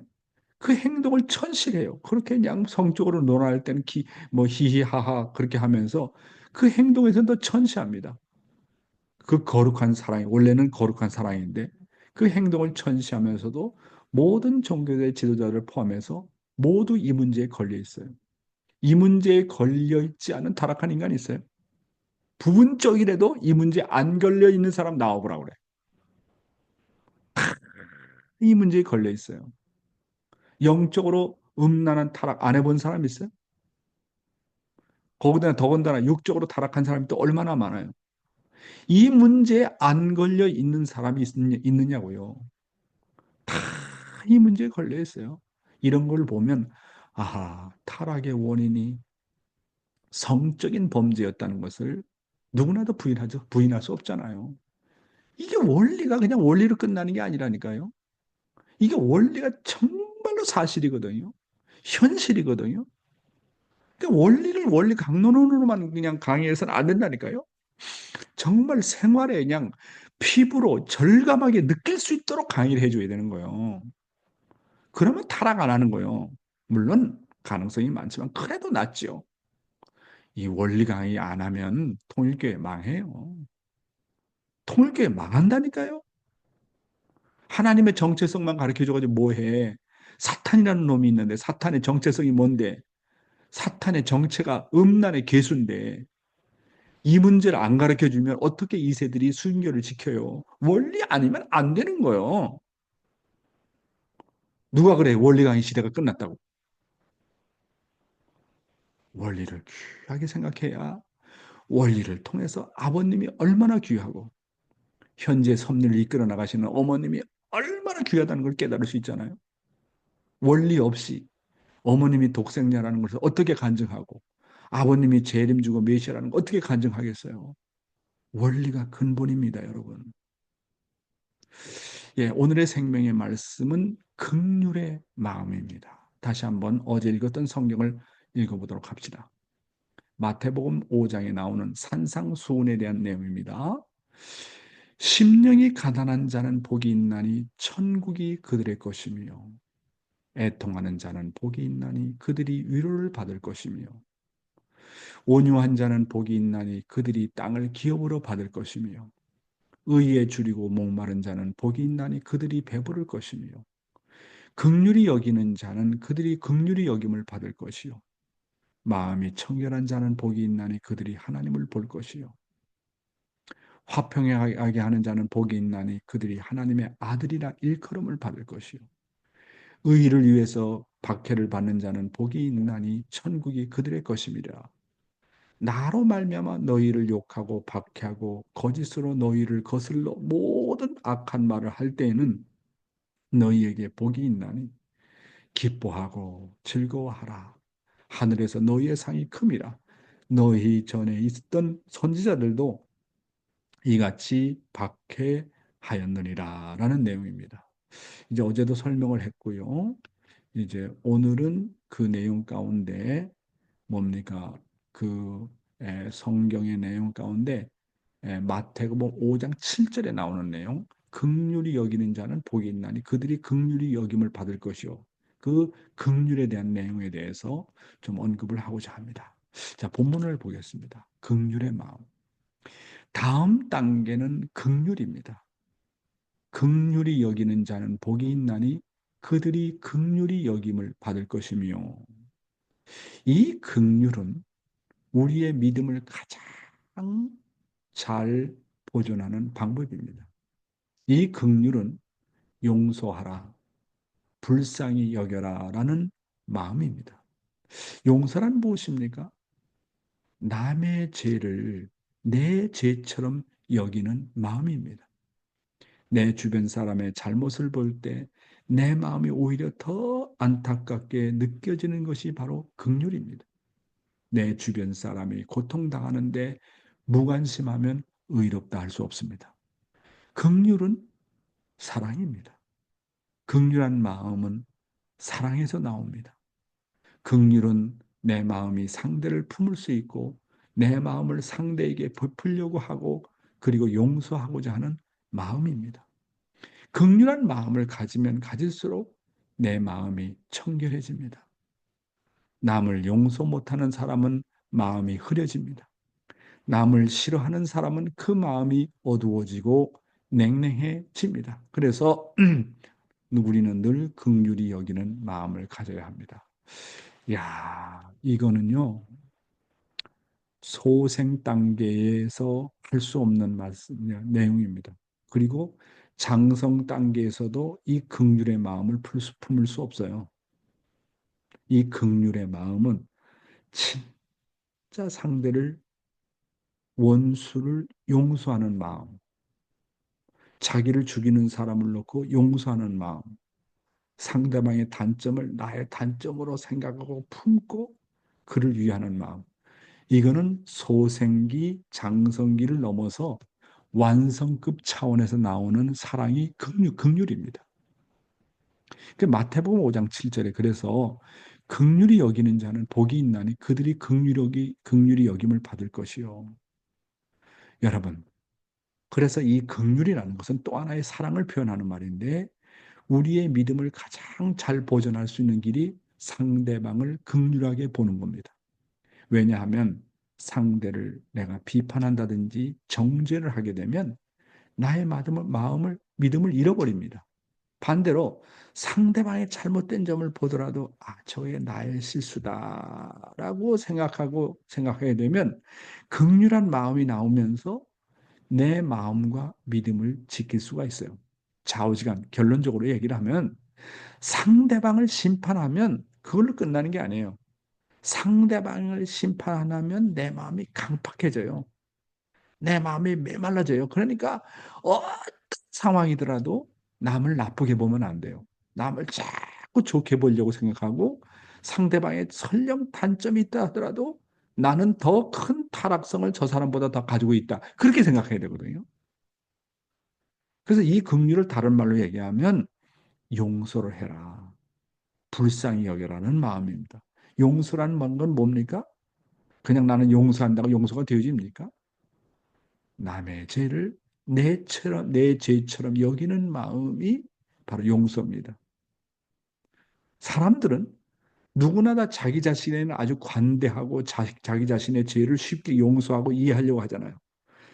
그 행동을 천실해요. 그렇게 그냥 성적으로 논할 때는 히히하하 그렇게 하면서 그 행동에서는 더 천시합니다. 그 거룩한 사랑이 원래는 거룩한 사랑인데 그 행동을 천시하면서도 모든 종교의 지도자를 포함해서 모두 이 문제에 걸려 있어요. 이 문제에 걸려 있지 않은 타락한 인간이 있어요. 부분적이라도 이 문제에 안 걸려 있는 사람 나와보라 그래. 이 문제에 걸려 있어요. 영적으로 음란한 타락 안 해본 사람 있어요? 거기다 더군다나 육적으로 타락한 사람이 또 얼마나 많아요. 이 문제에 안 걸려 있는 사람이 있느냐고요. 다 이 문제에 걸려 있어요. 이런 걸 보면 타락의 원인이 성적인 범죄였다는 것을 누구나도 부인할 수 없잖아요. 이게 원리가 그냥 원리로 끝나는 게 아니라니까요. 이게 원리가 정말로 사실이거든요. 현실이거든요. 그러니까 원리 강론으로만 그냥 강의해서는 안 된다니까요. 정말 생활에 그냥 피부로 절감하게 느낄 수 있도록 강의를 해줘야 되는 거예요. 그러면 타락 안 하는 거예요. 물론 가능성이 많지만 그래도 낫죠. 이 원리 강의 안 하면 통일교회 망해요. 통일교회 망한다니까요. 하나님의 정체성만 가르쳐줘가지고 뭐해. 사탄이라는 놈이 있는데 사탄의 정체성이 뭔데? 사탄의 정체가 음란의 계수인데 이 문제를 안 가르쳐주면 어떻게 이 세들이 순교를 지켜요? 원리 아니면 안 되는 거예요. 누가 그래? 원리 강의 시대가 끝났다고. 원리를 귀하게 생각해야 원리를 통해서 아버님이 얼마나 귀하고 현재 섭리를 이끌어 나가시는 어머님이 얼마나 귀하다는 걸 깨달을 수 있잖아요. 원리 없이 어머님이 독생자라는 것을 어떻게 간증하고 아버님이 재림주고 메시아라는 걸 어떻게 간증하겠어요? 원리가 근본입니다, 여러분. 예, 오늘의 생명의 말씀은 긍휼의 마음입니다. 다시 한번 어제 읽었던 성경을 읽어보도록 합시다. 마태복음 5장에 나오는 산상수훈에 대한 내용입니다. 심령이 가난한 자는 복이 있나니 천국이 그들의 것이며 애통하는 자는 복이 있나니 그들이 위로를 받을 것이며 온유한 자는 복이 있나니 그들이 땅을 기업으로 받을 것이며 의에 줄이고 목마른 자는 복이 있나니 그들이 배부를 것이며 긍휼히 여기는 자는 그들이 긍휼히 여김을 받을 것이요 마음이 청결한 자는 복이 있나니 그들이 하나님을 볼 것이요 화평하게 하는 자는 복이 있나니 그들이 하나님의 아들이라 일컬음을 받을 것이요 의를 위해서 박해를 받는 자는 복이 있나니 천국이 그들의 것임이라. 나로 말미암아 너희를 욕하고 박해하고 거짓으로 너희를 거슬러 모든 악한 말을 할 때에는 너희에게 복이 있나니 기뻐하고 즐거워하라. 하늘에서 너희의 상이 큼이라. 너희 전에 있었던 선지자들도 이같이 박해하였느니라 라는 내용입니다. 이제 어제도 설명을 했고요. 이제 오늘은 그 내용 가운데 뭡니까? 그 성경의 내용 가운데 마태복음 5장 7절에 나오는 내용, 긍휼히 여기는 자는 복이 있나니 그들이 긍휼히 여김을 받을 것이요. 그 긍휼에 대한 내용에 대해서 좀 언급을 하고자 합니다. 자, 본문을 보겠습니다. 긍휼의 마음. 다음 단계는 긍휼입니다. 긍휼히 여기는 자는 복이 있나니 그들이 긍휼히 여김을 받을 것이며 이 긍휼은 우리의 믿음을 가장 잘 보존하는 방법입니다. 이 긍휼은 용서하라, 불쌍히 여겨라라는 마음입니다. 용서란 무엇입니까? 남의 죄를 내 죄처럼 여기는 마음입니다. 내 주변 사람의 잘못을 볼 때 내 마음이 오히려 더 안타깝게 느껴지는 것이 바로 긍휼입니다. 내 주변 사람이 고통당하는데 무관심하면 의롭다 할 수 없습니다. 긍휼은 사랑입니다. 긍휼한 마음은 사랑에서 나옵니다. 긍휼은 내 마음이 상대를 품을 수 있고 내 마음을 상대에게 베풀려고 하고 그리고 용서하고자 하는 마음입니다. 긍휼한 마음을 가지면 가질수록 내 마음이 청결해집니다. 남을 용서 못하는 사람은 마음이 흐려집니다. 남을 싫어하는 사람은 그 마음이 어두워지고 냉랭해집니다. 그래서 우리는 늘 긍휼히 여기는 마음을 가져야 합니다. 야, 이거는요. 소생 단계에서 할 수 없는 말씀, 내용입니다. 그리고 장성 단계에서도 이 긍휼의 마음을 품을 수 없어요. 이 긍휼의 마음은 진짜 상대를 원수를 용서하는 마음, 자기를 죽이는 사람을 놓고 용서하는 마음, 상대방의 단점을 나의 단점으로 생각하고 품고 그를 위하는 마음. 이거는 소생기, 장성기를 넘어서 완성급 차원에서 나오는 사랑이 긍휼입니다. 그 마태복음 5장 7절에 그래서 긍휼히 여기는 자는 복이 있나니 그들이 긍휼히 여김을 받을 것이요. 여러분, 그래서 이 긍휼이라는 것은 또 하나의 사랑을 표현하는 말인데 우리의 믿음을 가장 잘 보존할 수 있는 길이 상대방을 긍휼하게 보는 겁니다. 왜냐하면 상대를 내가 비판한다든지 정죄를 하게 되면 나의 믿음을 잃어버립니다. 반대로 상대방의 잘못된 점을 보더라도 저게 나의 실수다라고 생각하게 되면 긍휼한 마음이 나오면서 내 마음과 믿음을 지킬 수가 있어요. 좌우지간 결론적으로 얘기를 하면 상대방을 심판하면 그걸로 끝나는 게 아니에요. 상대방을 심판하면 내 마음이 강팍해져요. 내 마음이 메말라져요. 그러니까 어떤 상황이더라도 남을 나쁘게 보면 안 돼요. 남을 자꾸 좋게 보려고 생각하고 상대방의 설령 단점이 있다 하더라도 나는 더 큰 타락성을 저 사람보다 더 가지고 있다. 그렇게 생각해야 되거든요. 그래서 이 긍휼을 다른 말로 얘기하면 용서를 해라. 불쌍히 여겨라는 마음입니다. 용서라는 건 뭡니까? 그냥 나는 용서한다고 용서가 되어집니까? 남의 죄를 내 죄처럼 여기는 마음이 바로 용서입니다. 사람들은 누구나 다 자기 자신에는 아주 관대하고 자기 자신의 죄를 쉽게 용서하고 이해하려고 하잖아요.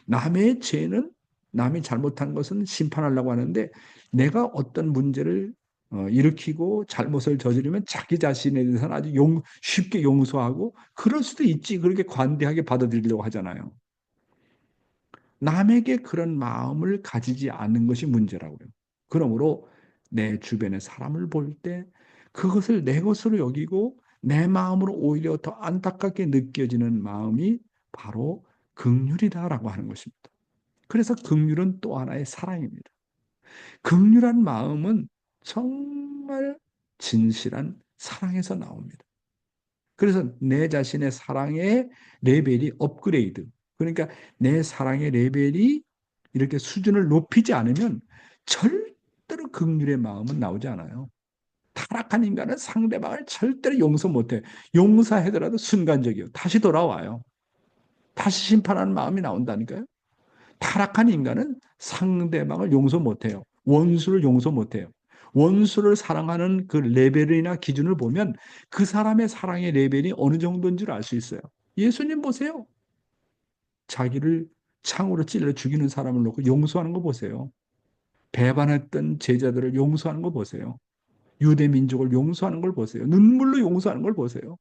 남의 죄는 남이 잘못한 것은 심판하려고 하는데 내가 어떤 문제를 일으키고 잘못을 저지르면 자기 자신에 대해서는 아주 쉽게 용서하고 그럴 수도 있지 그렇게 관대하게 받아들이려고 하잖아요. 남에게 그런 마음을 가지지 않는 것이 문제라고요. 그러므로 내 주변의 사람을 볼 때 그것을 내 것으로 여기고 내 마음으로 오히려 더 안타깝게 느껴지는 마음이 바로 긍휼이다라고 하는 것입니다. 그래서 긍휼은 또 하나의 사랑입니다. 긍휼한 마음은 정말 진실한 사랑에서 나옵니다. 그래서 내 자신의 사랑의 레벨이 업그레이드. 그러니까 내 사랑의 레벨이 이렇게 수준을 높이지 않으면 절대로 긍휼의 마음은 나오지 않아요. 타락한 인간은 상대방을 절대로 용서 못해. 용서하더라도 순간적이요. 다시 돌아와요. 다시 심판하는 마음이 나온다니까요. 타락한 인간은 상대방을 용서 못해요. 원수를 용서 못해요. 원수를 사랑하는 그 레벨이나 기준을 보면 그 사람의 사랑의 레벨이 어느 정도인 줄 알 수 있어요. 예수님 보세요. 자기를 창으로 찔러 죽이는 사람을 놓고 용서하는 거 보세요. 배반했던 제자들을 용서하는 거 보세요. 유대 민족을 용서하는 걸 보세요. 눈물로 용서하는 걸 보세요.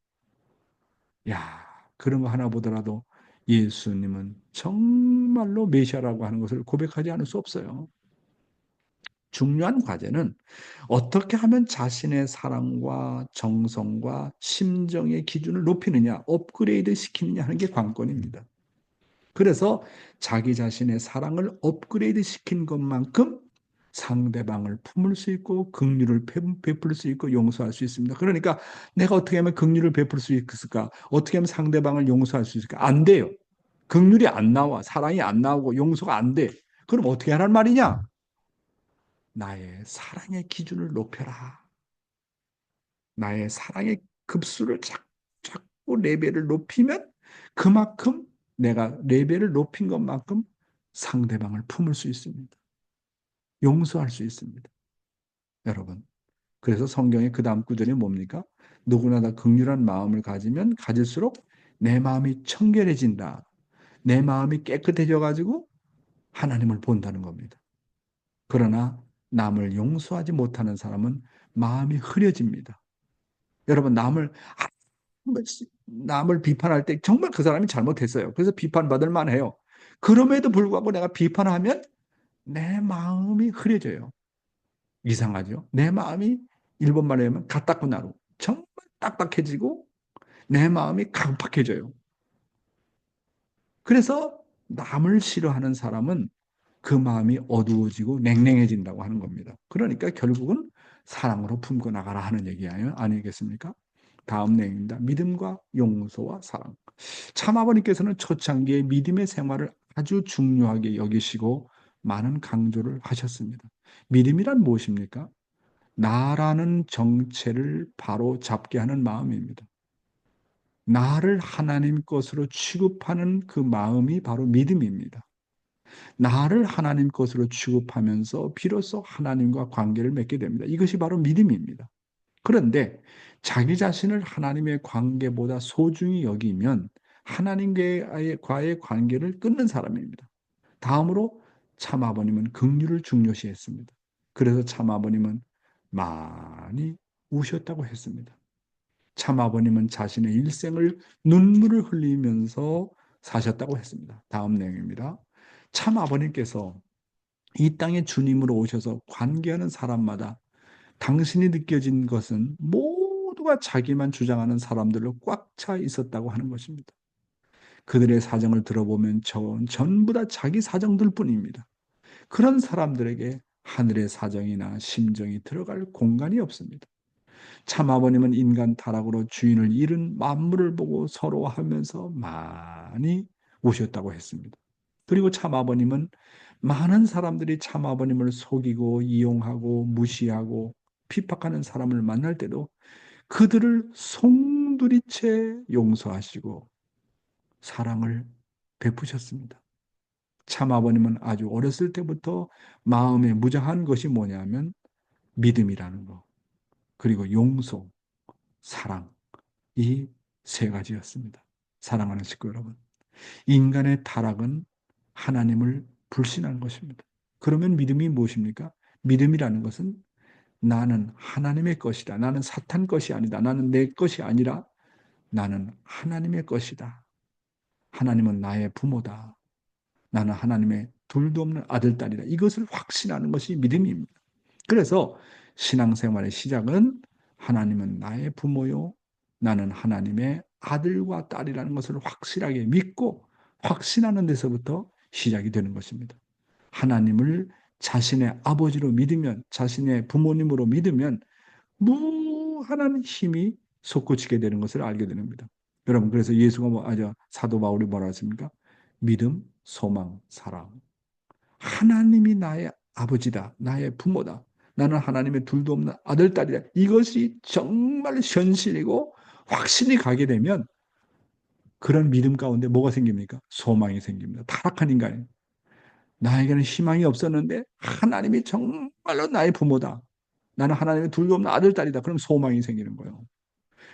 야, 그런 거 하나 보더라도 예수님은 정말로 메시아라고 하는 것을 고백하지 않을 수 없어요. 중요한 과제는 어떻게 하면 자신의 사랑과 정성과 심정의 기준을 높이느냐, 업그레이드 시키느냐 하는 게 관건입니다. 그래서 자기 자신의 사랑을 업그레이드 시킨 것만큼 상대방을 품을 수 있고 긍휼을 베풀 수 있고 용서할 수 있습니다. 그러니까 내가 어떻게 하면 긍휼을 베풀 수 있을까? 어떻게 하면 상대방을 용서할 수 있을까? 안 돼요. 긍휼이 안 나와. 사랑이 안 나오고 용서가 안 돼. 그럼 어떻게 하란 말이냐? 나의 사랑의 기준을 높여라. 나의 사랑의 급수를 자꾸 레벨을 높이면 그만큼 내가 레벨을 높인 것만큼 상대방을 품을 수 있습니다. 용서할 수 있습니다. 여러분. 그래서 성경의 그 다음 구절이 뭡니까? 누구나 다 긍휼한 마음을 가지면 가질수록 내 마음이 청결해진다. 내 마음이 깨끗해져 가지고 하나님을 본다는 겁니다. 그러나 남을 용서하지 못하는 사람은 마음이 흐려집니다. 여러분 남을 비판할 때 정말 그 사람이 잘못했어요. 그래서 비판받을 만해요. 그럼에도 불구하고 내가 비판하면 내 마음이 흐려져요. 이상하죠? 내 마음이 일본말로 하면 가타쿠나루 정말 딱딱해지고 내 마음이 강팍해져요. 그래서 남을 싫어하는 사람은 그 마음이 어두워지고 냉랭해진다고 하는 겁니다. 그러니까 결국은 사랑으로 품고 나가라 하는 얘기 아니겠습니까? 다음 내용입니다. 믿음과 용서와 사랑. 참 아버님께서는 초창기에 믿음의 생활을 아주 중요하게 여기시고 많은 강조를 하셨습니다. 믿음이란 무엇입니까? 나라는 정체를 바로 잡게 하는 마음입니다. 나를 하나님 것으로 취급하는 그 마음이 바로 믿음입니다. 나를 하나님 것으로 취급하면서 비로소 하나님과 관계를 맺게 됩니다. 이것이 바로 믿음입니다. 그런데 자기 자신을 하나님의 관계보다 소중히 여기면 하나님과의 관계를 끊는 사람입니다. 다음으로 참아버님은 긍휼을 중요시했습니다. 그래서 참아버님은 많이 우셨다고 했습니다. 참아버님은 자신의 일생을 눈물을 흘리면서 사셨다고 했습니다. 다음 내용입니다. 참아버님께서 이 땅에 주님으로 오셔서 관계하는 사람마다 당신이 느껴진 것은 모두가 자기만 주장하는 사람들로 꽉 차 있었다고 하는 것입니다. 그들의 사정을 들어보면 전부 다 자기 사정들 뿐입니다. 그런 사람들에게 하늘의 사정이나 심정이 들어갈 공간이 없습니다. 참 아버님은 인간 타락으로 주인을 잃은 만물을 보고 서러워하면서 많이 우셨다고 했습니다. 그리고 참 아버님은 많은 사람들이 참 아버님을 속이고 이용하고 무시하고 핍박하는 사람을 만날 때도 그들을 송두리째 용서하시고 사랑을 베푸셨습니다. 참 아버님은 아주 어렸을 때부터 마음에 무장한 것이 뭐냐면 믿음이라는 거, 그리고 용서, 사랑, 이 세 가지였습니다. 사랑하는 식구 여러분, 인간의 타락은 하나님을 불신하는 것입니다. 그러면 믿음이 무엇입니까? 믿음이라는 것은 나는 하나님의 것이다. 나는 사탄 것이 아니다. 나는 내 것이 아니라 나는 하나님의 것이다. 하나님은 나의 부모다. 나는 하나님의 둘도 없는 아들, 딸이다. 이것을 확신하는 것이 믿음입니다. 그래서 신앙생활의 시작은 하나님은 나의 부모요. 나는 하나님의 아들과 딸이라는 것을 확실하게 믿고 확신하는 데서부터 시작이 되는 것입니다. 하나님을 자신의 아버지로 믿으면, 자신의 부모님으로 믿으면 무한한 힘이 솟구치게 되는 것을 알게 되는 겁니다. 여러분, 그래서 예수가 사도 바울이 뭐라 했습니까? 믿음, 소망, 사랑. 하나님이 나의 아버지다. 나의 부모다. 나는 하나님의 둘도 없는 아들, 딸이다. 이것이 정말 현실이고 확신이 가게 되면 그런 믿음 가운데 뭐가 생깁니까? 소망이 생깁니다. 타락한 인간이. 나에게는 희망이 없었는데 하나님이 정말로 나의 부모다. 나는 하나님의 둘도 없는 아들, 딸이다. 그럼 소망이 생기는 거예요.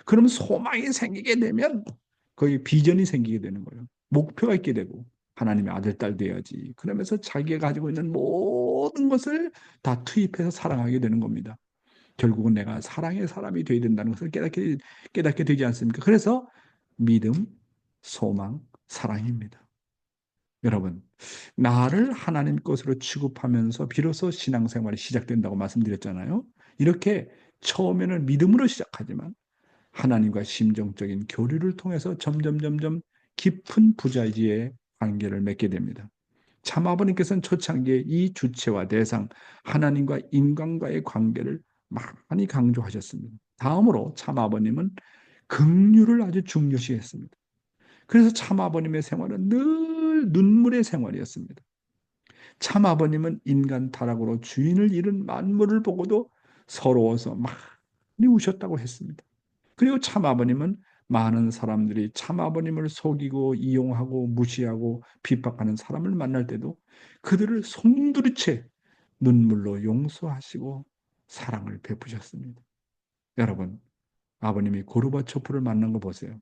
그럼 소망이 생기게 되면 거기 비전이 생기게 되는 거예요. 목표가 있게 되고 하나님의 아들, 딸 돼야지. 그러면서 자기가 가지고 있는 모든 것을 다 투입해서 사랑하게 되는 겁니다. 결국은 내가 사랑의 사람이 되어야 된다는 것을 깨닫게 되지 않습니까? 그래서 믿음, 소망, 사랑입니다. 여러분, 나를 하나님 것으로 취급하면서 비로소 신앙생활이 시작된다고 말씀드렸잖아요. 이렇게 처음에는 믿음으로 시작하지만 하나님과 심정적인 교류를 통해서 점점 깊은 부자지의 관계를 맺게 됩니다. 참 아버님께서는 초창기에 이 주체와 대상, 하나님과 인간과의 관계를 많이 강조하셨습니다. 다음으로 참 아버님은 긍휼을 아주 중요시 했습니다. 그래서 참 아버님의 생활은 늘 눈물의 생활이었습니다. 참 아버님은 인간 타락으로 주인을 잃은 만물을 보고도 서러워서 많이 우셨다고 했습니다. 그리고 참 아버님은 많은 사람들이 참 아버님을 속이고 이용하고 무시하고 핍박하는 사람을 만날 때도 그들을 송두리째 눈물로 용서하시고 사랑을 베푸셨습니다. 여러분, 아버님이 고르바초프를 만난 거 보세요.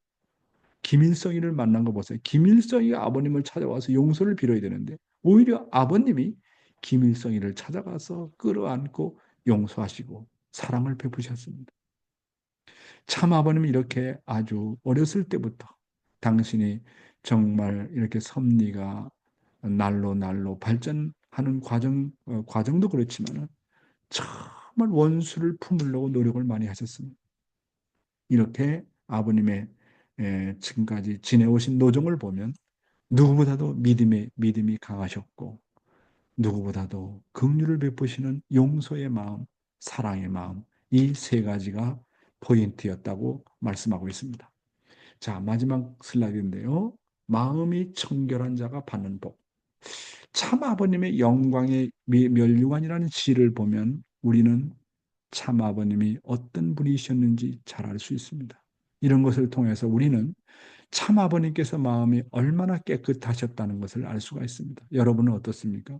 김일성이를 만난 거 보세요. 김일성이가 아버님을 찾아와서 용서를 빌어야 되는데 오히려 아버님이 김일성이를 찾아가서 끌어안고 용서하시고 사랑을 베푸셨습니다. 참 아버님이 이렇게 아주 어렸을 때부터 당신이 정말 이렇게 섭리가 날로 날로 발전하는 과정도 그렇지만 정말 원수를 품으려고 노력을 많이 하셨습니다. 이렇게 아버님의 지금까지 지내오신 노정을 보면 누구보다도 믿음이 강하셨고 누구보다도 긍휼을 베푸시는 용서의 마음, 사랑의 마음, 이 세 가지가 포인트였다고 말씀하고 있습니다. 자, 마지막 슬라이드인데요. 마음이 청결한 자가 받는 복. 참 아버님의 영광의 멸류관이라는 시를 보면 우리는 참 아버님이 어떤 분이셨는지 잘 알 수 있습니다. 이런 것을 통해서 우리는 참 아버님께서 마음이 얼마나 깨끗하셨다는 것을 알 수가 있습니다. 여러분은 어떻습니까?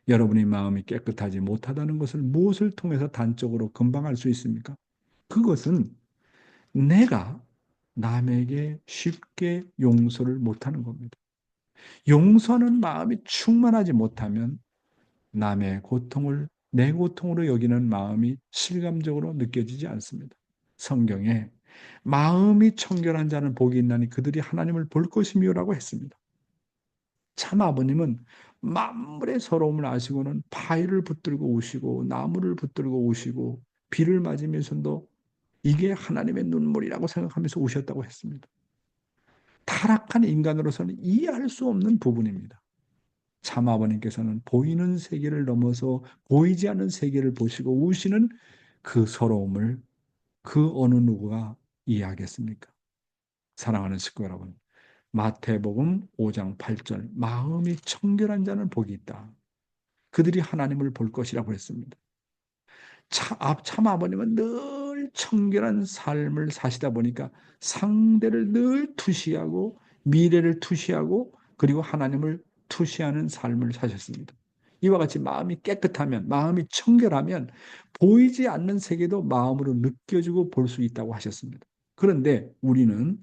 여러분의 마음이 깨끗하지 못하다는 것을 무엇을 통해서 단적으로 금방 알 수 있습니까? 그것은 내가 남에게 쉽게 용서를 못하는 겁니다. 용서하는 마음이 충만하지 못하면 남의 고통을 내 고통으로 여기는 마음이 실감적으로 느껴지지 않습니다. 성경에 마음이 청결한 자는 복이 있나니 그들이 하나님을 볼 것이며라고 했습니다. 참 아버님은 만물의 서러움을 아시고는 바위를 붙들고 우시고 나무를 붙들고 우시고 비를 맞으면서도 이게 하나님의 눈물이라고 생각하면서 우셨다고 했습니다. 타락한 인간으로서는 이해할 수 없는 부분입니다. 참 아버님께서는 보이는 세계를 넘어서 보이지 않는 세계를 보시고 우시는 그 서러움을 그 어느 누구가 이해하겠습니까? 사랑하는 식구 여러분, 마태복음 5장 8절, 마음이 청결한 자는 복이 있다. 그들이 하나님을 볼 것이라고 했습니다. 참 아버님은 늘 청결한 삶을 사시다 보니까 상대를 늘 투시하고 미래를 투시하고 그리고 하나님을 투시하는 삶을 사셨습니다. 이와 같이 마음이 깨끗하면, 마음이 청결하면 보이지 않는 세계도 마음으로 느껴지고 볼 수 있다고 하셨습니다. 그런데 우리는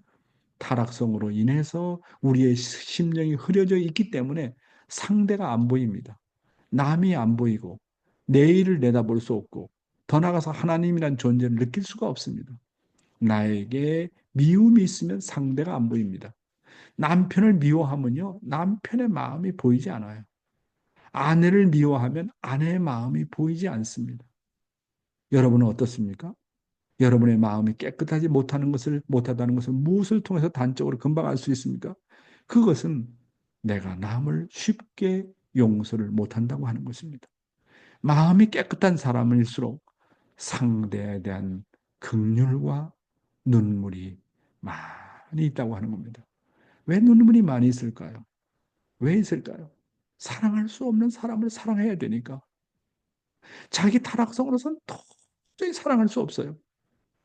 타락성으로 인해서 우리의 심령이 흐려져 있기 때문에 상대가 안 보입니다. 남이 안 보이고 내일을 내다볼 수 없고 더 나아가서 하나님이란 존재를 느낄 수가 없습니다. 나에게 미움이 있으면 상대가 안 보입니다. 남편을 미워하면요, 남편의 마음이 보이지 않아요. 아내를 미워하면 아내의 마음이 보이지 않습니다. 여러분은 어떻습니까? 여러분의 마음이 깨끗하지 못하다는 것을 무엇을 통해서 단적으로 금방 알 수 있습니까? 그것은 내가 남을 쉽게 용서를 못한다고 하는 것입니다. 마음이 깨끗한 사람일수록 상대에 대한 긍휼과 눈물이 많이 있다고 하는 겁니다. 왜 눈물이 많이 있을까요? 왜 있을까요? 사랑할 수 없는 사람을 사랑해야 되니까. 자기 타락성으로선 도저히 사랑할 수 없어요.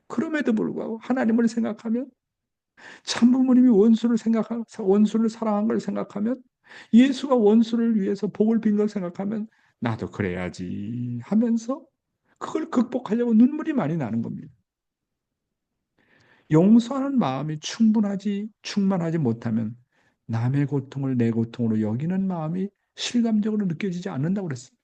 그럼에도 불구하고 하나님을 생각하면 참부모님이 원수를 사랑한 걸 생각하면 예수가 원수를 위해서 복을 빈 걸 생각하면 나도 그래야지 하면서 그걸 극복하려고 눈물이 많이 나는 겁니다. 용서하는 마음이 충만하지 못하면 남의 고통을 내 고통으로 여기는 마음이 실감적으로 느껴지지 않는다고 그랬습니다.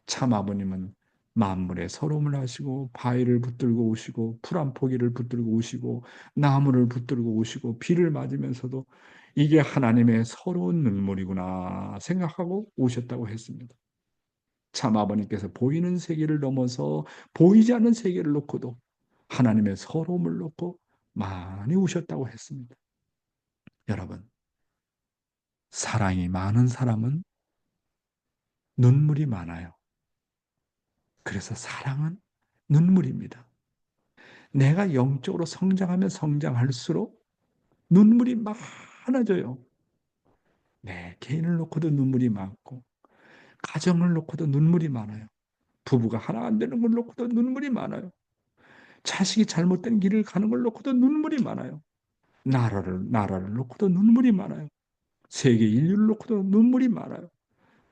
참 아버님은 만물에 서름을 하시고 바위를 붙들고 오시고 풀 한 포기를 붙들고 오시고 나무를 붙들고 오시고 비를 맞으면서도 이게 하나님의 서러운 눈물이구나 생각하고 오셨다고 했습니다. 참 아버님께서 보이는 세계를 넘어서 보이지 않는 세계를 놓고도 하나님의 서러움을 놓고 많이 우셨다고 했습니다. 여러분, 사랑이 많은 사람은 눈물이 많아요. 그래서 사랑은 눈물입니다. 내가 영적으로 성장하면 성장할수록 눈물이 많아져요. 내 개인을 놓고도 눈물이 많고, 가정을 놓고도 눈물이 많아요. 부부가 하나 안 되는 걸 놓고도 눈물이 많아요. 자식이 잘못된 길을 가는 걸 놓고도 눈물이 많아요. 나라를 놓고도 눈물이 많아요. 세계 인류를 놓고도 눈물이 많아요.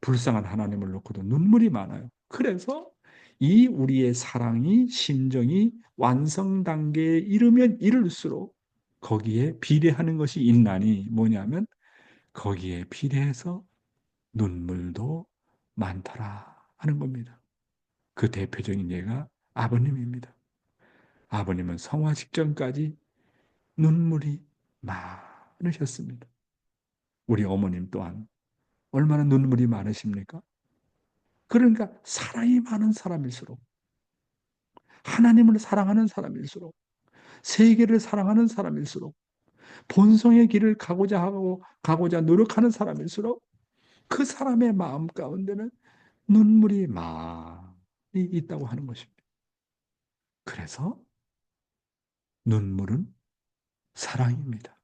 불쌍한 하나님을 놓고도 눈물이 많아요. 그래서 이 우리의 사랑이, 심정이 완성 단계에 이르면 이를수록 거기에 비례하는 것이 있나니 뭐냐면 거기에 비례해서 눈물도 많더라 하는 겁니다. 그 대표적인 예가 아버님입니다. 아버님은 성화 직전까지 눈물이 많으셨습니다. 우리 어머님 또한 얼마나 눈물이 많으십니까? 그러니까 사랑이 많은 사람일수록 하나님을 사랑하는 사람일수록 세계를 사랑하는 사람일수록 본성의 길을 가고자 노력하는 사람일수록 그 사람의 마음 가운데는 눈물이 많이 있다고 하는 것입니다. 그래서 눈물은 사랑입니다.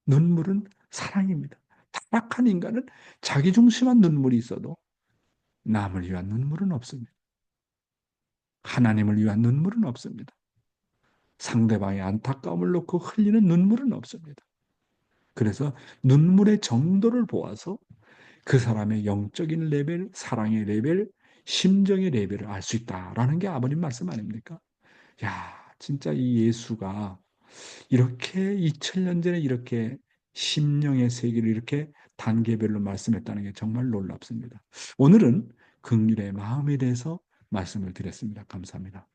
눈물은 사랑입니다. 타락한 인간은 자기중심한 눈물이 있어도 남을 위한 눈물은 없습니다. 하나님을 위한 눈물은 없습니다. 상대방의 안타까움을 놓고 흘리는 눈물은 없습니다. 그래서 눈물의 정도를 보아서 그 사람의 영적인 레벨, 사랑의 레벨, 심정의 레벨을 알 수 있다라는 게 아버님 말씀 아닙니까? 야, 진짜 이 예수가 이렇게 2000년 전에 이렇게 심령의 세계를 이렇게 단계별로 말씀했다는 게 정말 놀랍습니다. 오늘은 긍휼의 마음에 대해서 말씀을 드렸습니다. 감사합니다.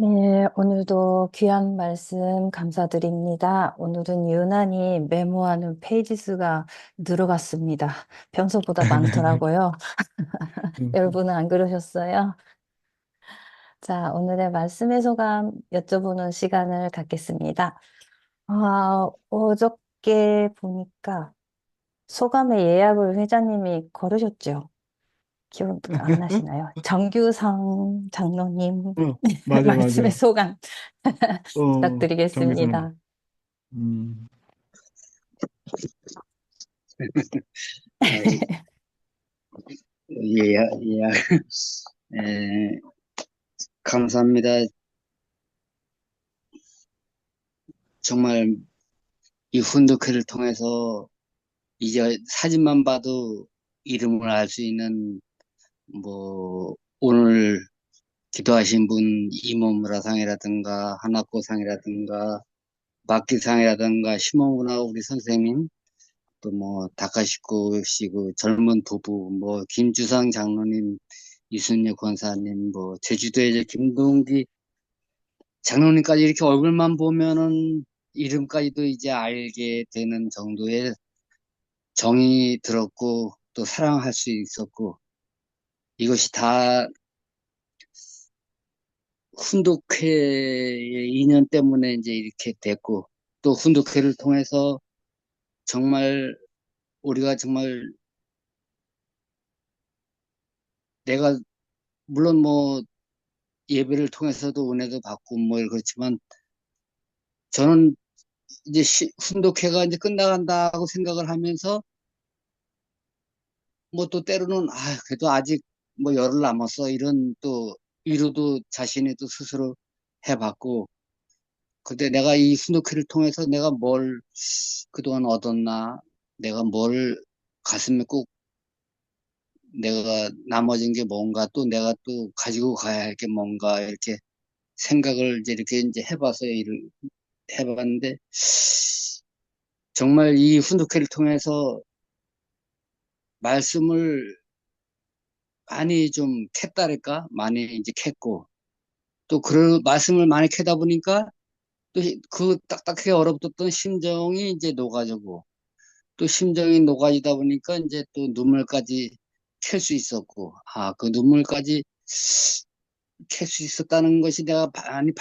네, 오늘도 귀한 말씀 감사드립니다. 오늘은 유난히 메모하는 페이지 수가 늘어갔습니다. 평소보다 많더라고요. 여러분은 안 그러셨어요? 자, 오늘의 말씀의 소감 여쭤보는 시간을 갖겠습니다. 어저께 보니까 소감의 예약을 회장님이 걸으셨죠? 기억도 안 나시나요? 정규성 장로님 맞아, 말씀의 맞아. 소감 정기성. 부탁드리겠습니다. 음, 아, 예, 예, 에, 감사합니다. 정말 이 훈독회를 통해서 이제 사진만 봐도 이름을 알 수 있는 뭐 오늘 기도하신 분 이모무라상이라든가 하나코상이라든가 막기상이라든가 심원구나 우리 선생님 또 뭐 다카시코 씨고 젊은 부부 뭐 김주상 장로님 이순녀 권사님 뭐 제주도의 이제 김동기 장로님까지 이렇게 얼굴만 보면은 이름까지도 이제 알게 되는 정도의 정이 들었고 또 사랑할 수 있었고 이것이 다 훈독회의 인연 때문에 이제 이렇게 됐고 또 훈독회를 통해서 정말 우리가 정말 내가 물론 뭐 예배를 통해서도 은혜도 받고 뭐 그렇지만 저는 이제 훈독회가 이제 끝나간다고 생각을 하면서 뭐 또 때로는 그래도 아직 뭐 열흘 남았어 이런 또 위로도 자신이 또 스스로 해봤고 근데 내가 이 훈독회를 통해서 내가 뭘 그동안 얻었나 내가 뭘 가슴에 꼭 내가 나머진 게 뭔가 또 내가 또 가지고 가야 할 게 뭔가 이렇게 생각을 이제 해봐서 일을 해봤는데 정말 이 훈독회를 통해서 말씀을 많이 좀 캤다랄까 많이 이제 캤고 또 그 말씀을 많이 캐다 보니까 또 그 딱딱하게 얼어붙었던 심정이 이제 녹아지고 또 심정이 녹아지다 보니까 이제 또 눈물까지 캘 수 있었고 그 눈물까지 캘 수 있었다는 것이 내가 많이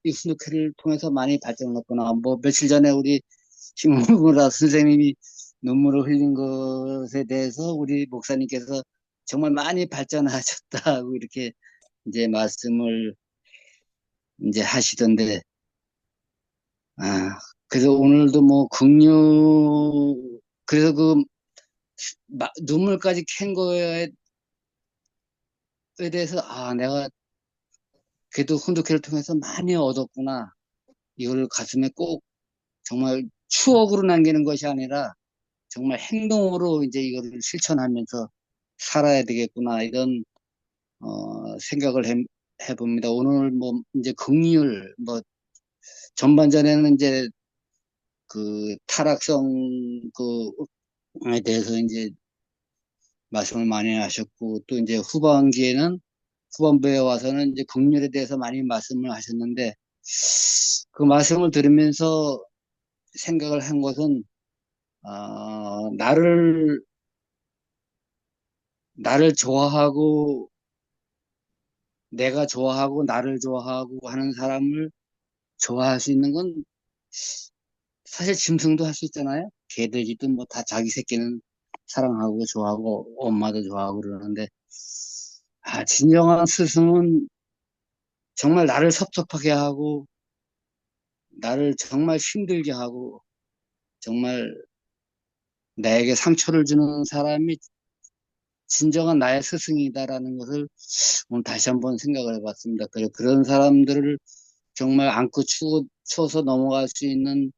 이 훈육회를 통해서 많이 발전했구나. 뭐 며칠 전에 우리 김문구라 선생님이 눈물을 흘린 것에 대해서 우리 목사님께서 정말 많이 발전하셨다고 이렇게 이제 말씀을 이제 하시던데 그래서 오늘도 뭐 그래서 그 눈물까지 캔 거에 대해서 내가 그래도 훈독회를 통해서 많이 얻었구나. 이걸 가슴에 꼭 정말 추억으로 남기는 것이 아니라 정말 행동으로 이제 이거를 실천하면서 살아야 되겠구나. 이런 생각을 해봅니다. 오늘 뭐 이제 긍휼 뭐 전반전에는 이제 그 타락성 그에 대해서 이제 말씀을 많이 하셨고 또 이제 후반부에 와서는 이제 긍휼에 대해서 많이 말씀을 하셨는데 그 말씀을 들으면서 생각을 한 것은 나를 좋아하고 내가 좋아하고 나를 좋아하고 하는 사람을 좋아할 수 있는 건 사실 짐승도 할 수 있잖아요. 개돼지도 뭐 다 자기 새끼는 사랑하고 좋아하고 엄마도 좋아하고 그러는데 진정한 스승은 정말 나를 섭섭하게 하고 나를 정말 힘들게 하고 정말 나에게 상처를 주는 사람이 진정한 나의 스승이다라는 것을 오늘 다시 한번 생각을 해봤습니다. 그런 사람들을 정말 안고 추워서 넘어갈 수 있는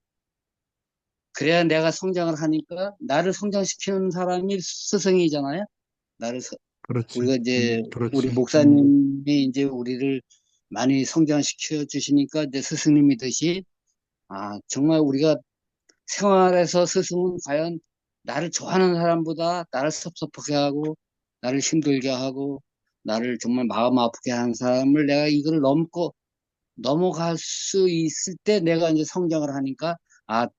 그래야 내가 성장을 하니까 나를 성장시키는 사람이 스승이잖아요. 나를 그렇지. 우리가 이제 우리 그렇지. 목사님이 이제 우리를 많이 성장시켜 주시니까 이제 스승님이듯이 정말 우리가 생활에서 스승은 과연 나를 좋아하는 사람보다 나를 섭섭하게 하고 나를 힘들게 하고 나를 정말 마음 아프게 하는 사람을 내가 이걸 넘어갈 수 있을 때 내가 이제 성장을 하니까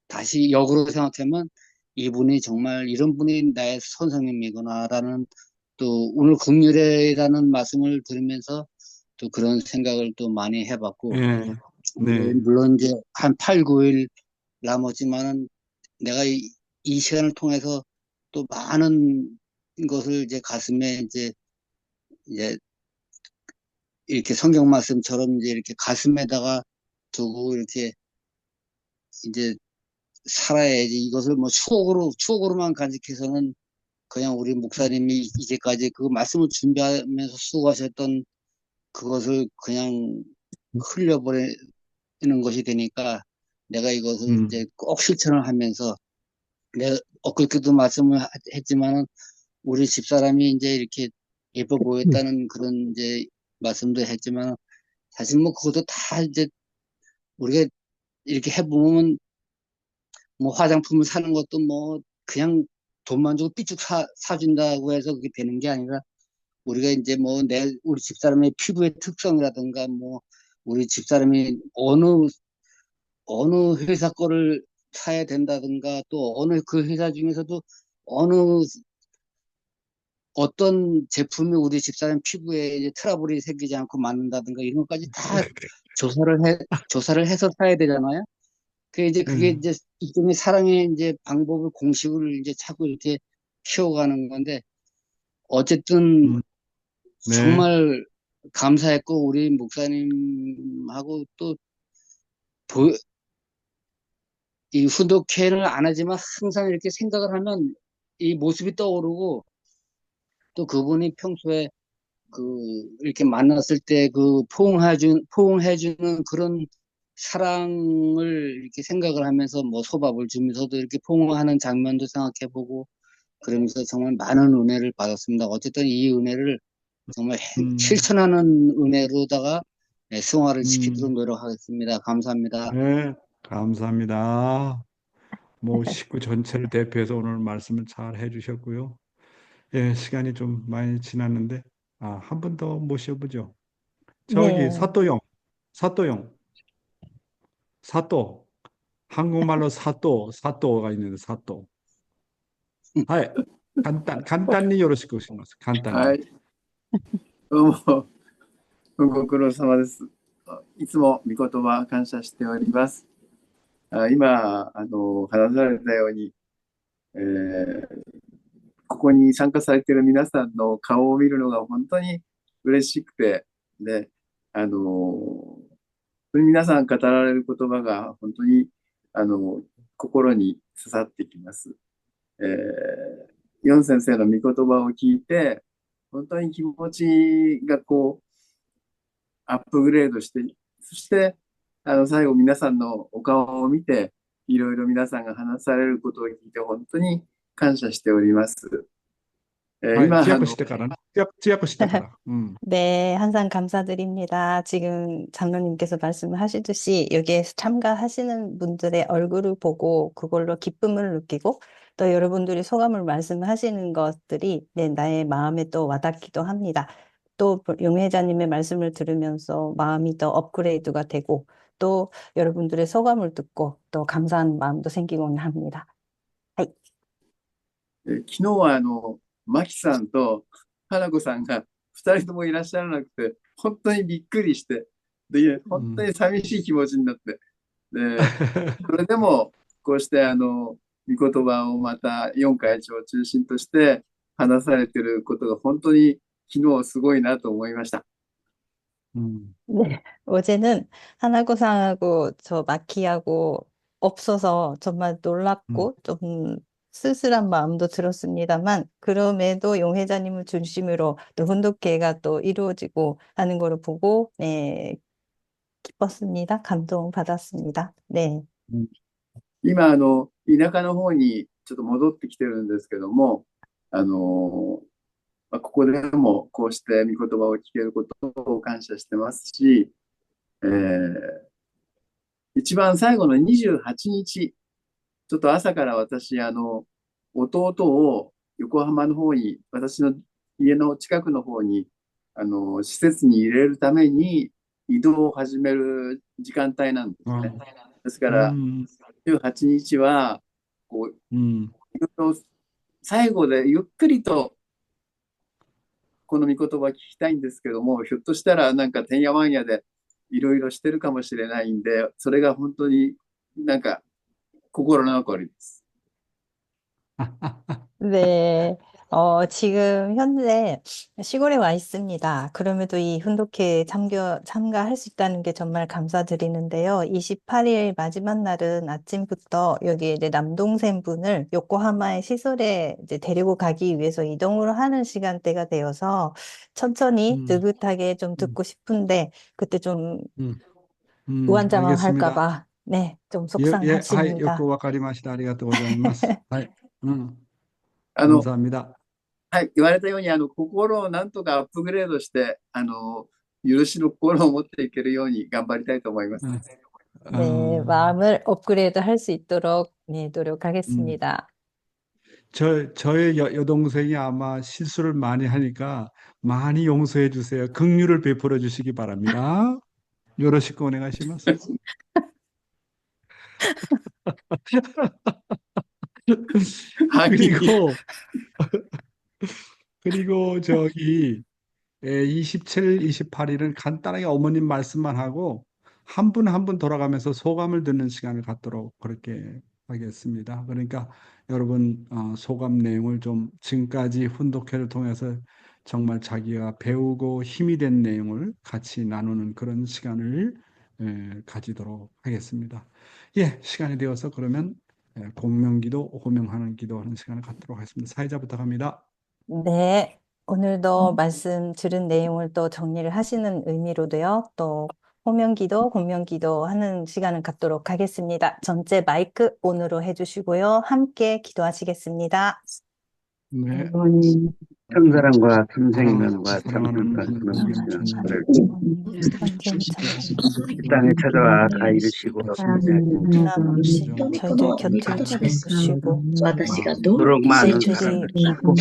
다시 역으로 생각하면 이분이 정말 이런 분이 나의 선생님이구나라는 또 오늘 긍휼이라는 말씀을 들으면서 또 그런 생각을 또 많이 해봤고 예, 네. 물론 이제 한 8, 9일 남았지만은 내가 이 시간을 통해서 또 많은 것을 이제 가슴에 이제 이제 이렇게 성경 말씀처럼 이제 이렇게 가슴에다가 두고 이렇게 이제 살아야지. 이것을 뭐 추억으로만 간직해서는 그냥 우리 목사님이 이제까지 그 말씀을 준비하면서 수고하셨던 그것을 그냥 흘려버리는 것이 되니까 내가 이것을 음, 이제 꼭 실천을 하면서 내가 엊그저께도 말씀을 했지만은 우리 집사람이 이제 이렇게 예뻐 보였다는 그런 이제 말씀도 했지만 사실 뭐 그것도 다 이제 우리가 이렇게 해보면 뭐 화장품을 사는 것도 뭐 그냥 돈만 주고 삐쭉 사준다고 해서 그게 되는 게 아니라 우리가 이제 뭐 우리 집사람의 피부의 특성이라든가 뭐 우리 집사람이 어느 회사 거를 사야 된다든가 또 어느 그 회사 중에서도 어느 어떤 제품이 우리 집사람 피부에 이제 트러블이 생기지 않고 맞는다든가 이런 것까지 다 조사를 해서 사야 되잖아요. 그게 예, 이제 일종의 사랑의 이제 방법을 공식을 이제 자꾸 이렇게 키워가는 건데 어쨌든 음, 네, 정말 감사했고 우리 목사님하고 또 보, 이 후독회를 안 하지만 항상 이렇게 생각을 하면 이 모습이 떠오르고 또 그분이 평소에 이렇게 만났을 때 포옹해주는 그런 사랑을 이렇게 생각을 하면서 뭐 소밥을 주면서도 이렇게 포옹하는 장면도 생각해보고 그러면서 정말 많은 은혜를 받았습니다. 어쨌든 이 은혜를 정말 음, 실천하는 은혜로다가 승화를 시키도록 음, 노력하겠습니다. 감사합니다. 네, 감사합니다. 뭐 식구 전체를 대표해서 오늘 말씀을 잘 해주셨고요. 예, 시간이 좀 많이 지났는데, 한 분 더 모셔보죠. 저기 네. 사또용, 사또. 한국말로 사또가 있는데 사또. 하이, 간단히 요러시고 싶습니다. 간단히. はい。どうも、ご苦労様です。いつも御言葉感謝しております。今、話されたように、ここに参加されている皆さんの顔を見るのが本当に嬉しくて、で、皆さん語られる言葉が本当に、あの、心に刺さってきます。えヨン先生の御言葉を聞いて、本当に気持ちがこう、アップグレードして、そして、最後皆さんのお顔を見て、いろいろ皆さんが話されることを聞いて、本当に感謝しております。はい、今、지약고してから. 네, 항상 감사드립니다. 지금 장로님께서 말씀을 하시듯이 여기에 참가하시는 분들의 얼굴을 보고 그걸로 기쁨을 느끼고 또 여러분들이 소감을 말씀하시는 것들이 나의 마음에 또 와닿기도 합니다. 또 용회자님의 말씀을 들으면서 마음이 더 업그레이드가 되고 또 여러분들의 소감을 듣고 또 감사한 마음도 생기곤 합니다. 昨日はマキさんと花子さんが二人ともいらっしゃらなくて、本当にびっくりして、で、本当に寂しい気持ちになって、で、それでも、こうして御言葉をまた4回を中心として話されていることが本当に昨日すごいなと思いました。 네, 어제는 하나고상하고 저 마키하고 없어서 정말 놀랍고 좀 쓸쓸한 마음도 들었습니다만 그럼에도 용 회장님을 중심으로 또 훈독회가 또 이루어지고 하는 거를 보고 네, 기뻤습니다. 감동 받았습니다. 네. 今、田舎の方にちょっと戻ってきてるんですけども、ここでもこうして御言葉を聞けることを感謝してますし、一番最後の28日、ちょっと朝から私、弟を横浜の方に、私の家の近くの方に、施設に入れるために移動を始める時間帯なんですね。ですから、28日は、こう、最後でゆっくりと、この御言葉聞きたいんですけども、ひょっとしたらなんかてんやわんやでいろいろしてるかもしれないんで、それが本当になんか心残りです。 네. 지금 현재 시골에 와 있습니다. 그럼에도 이 훈독회에 참가할 수 있다는 게 정말 감사드리는데요. 28일 마지막 날은 아침부터 여기 이제 남동생분을 요코하마의 시설에 이제 데리고 가기 위해서 이동을 하는 시간대가 되어서 천천히 음, 느긋하게 좀 음, 듣고 싶은데 그때 좀 우왕좌왕할까 알겠습니다. 봐, 네, 좀 예, 하이, 요코 속상하십니다. 와카리마시다. 아리가또 고자이마스. 하이, あの、감사합니다. はい、言われたように、心をなんとかアップグレードして、許しの心を持っていけるように頑張りたいと思います。 음, 네, 어, 마음을 업그레이드 할 수 있도록 네, 음. 노력하겠습니다. 저의 여동생이 아마 실수를 많이 하니까 많이 용서해 주세요. 긍휼을 베풀어 주시기 바랍니다. 요러시고 오네가시마스. はい。 그리고 그리고 저기 27일, 28일은 간단하게 어머님 말씀만 하고 한 분 한 분 돌아가면서 소감을 듣는 시간을 갖도록 그렇게 하겠습니다. 그러니까 여러분 소감 내용을 좀 지금까지 훈독회를 통해서 정말 자기가 배우고 힘이 된 내용을 같이 나누는 그런 시간을 가지도록 하겠습니다. 예, 시간이 되어서 그러면 공명기도, 호명하는 기도하는 시간을 갖도록 하겠습니다. 사회자 부탁합니다. 네, 오늘도 말씀 들은 내용을 또 정리를 하시는 의미로도요, 또 호명기도, 공명기도 하는 시간을 갖도록 하겠습니다. 전체 마이크 온으로 해주시고요. 함께 기도하시겠습니다. 네. 하나님, 천사랑과 삼생명과 사랑하는 참선과 하나님, 그런 천주, 완전 이 땅에 찾아와 다 이루시고 하나님, 변함없이 정 저희들 곁을 지키시고 私がどう 그럭 成 많은 長する 사랑을 저희들이 주고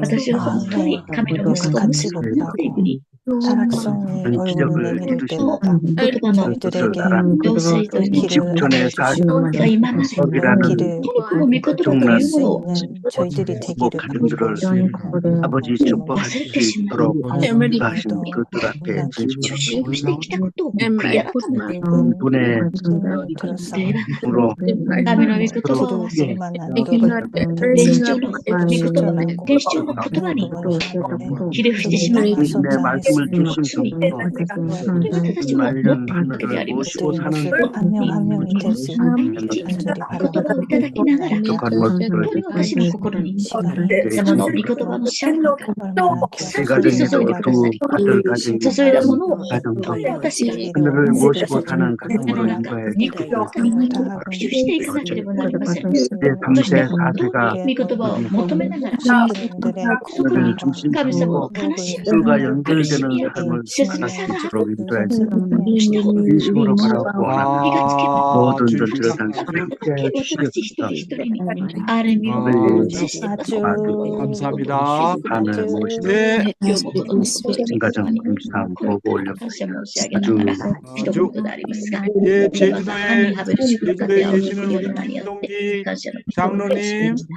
私が本当に神の息子を結ばれていくに、 타락성이 그런 얼굴을 기적을 내밀 이루시고 때마다 言葉の 저희들에게要塞と 그 いう 길을 직전에 알려주시고 が今まで 그 석이라는 길을 この御言葉と 갈 いう 수 ものを 있는 저희들이 뭐 되기를 가정들을 바라고 아버지 축복할 忘れて 수 しまう。 있도록 오늘도 인도하시는 그들 앞에 진심으로 中心をしてきたことを悔い改めて、 분의 들었사오니 으로 神の御言葉 귀를 を 쓸만 안 天 들어 使長の御言葉、 실존하고 天使長の言葉に 무엇이었는데 ひれ伏してしまい、 내 말씀을 당했습니다. 주심으로 それが私は 정말 持っ 이런 ているわけで 하늘을 あります。 모시고 그들의 사는 모습 한 명 한 명이 될 수 있는 간절히 간절히 言葉をいただきながら、 부족한 모습을 本当に私の心に、 시간을 生の御言葉のシャンが 얼마나 たくさん降り 가정에도 注いでくださ 두 い。 아들 가정이 注いだものを、 가정도 本当に私が 하늘을 모시고 기도를 사는 なか 가정으로 なか 인도해 肉 주시고 の神に 다 復習していかなければなりません。 이제 そして 3세 本当に 4세가 御言葉を求めながら、 신들의 そこに 하늘을 중심으로 神様を悲しみ、 그가 苦し 연결되는 み、 삶을切な 살아가도록 인도해 そして本当に 진심으로 바라고 원합니다. 気がつけば、 모든 주님 전체가 사랑하는 당신을 함께 私一 해주시옵소서. 人一人に憐みを 빨리 そして 아주 감사합니다. ください。 아주 네, 今日もこの御言葉を 가정 に 임상 心 보고 から 올려 感謝申し上げながら、一言 아주 でありますが、 예, これはハニー 제주도에 ハベルシフルカテ 제주도에 アを受 계시는 ける 우리 名によって 김동기 感謝の心を返しま 장로님, した。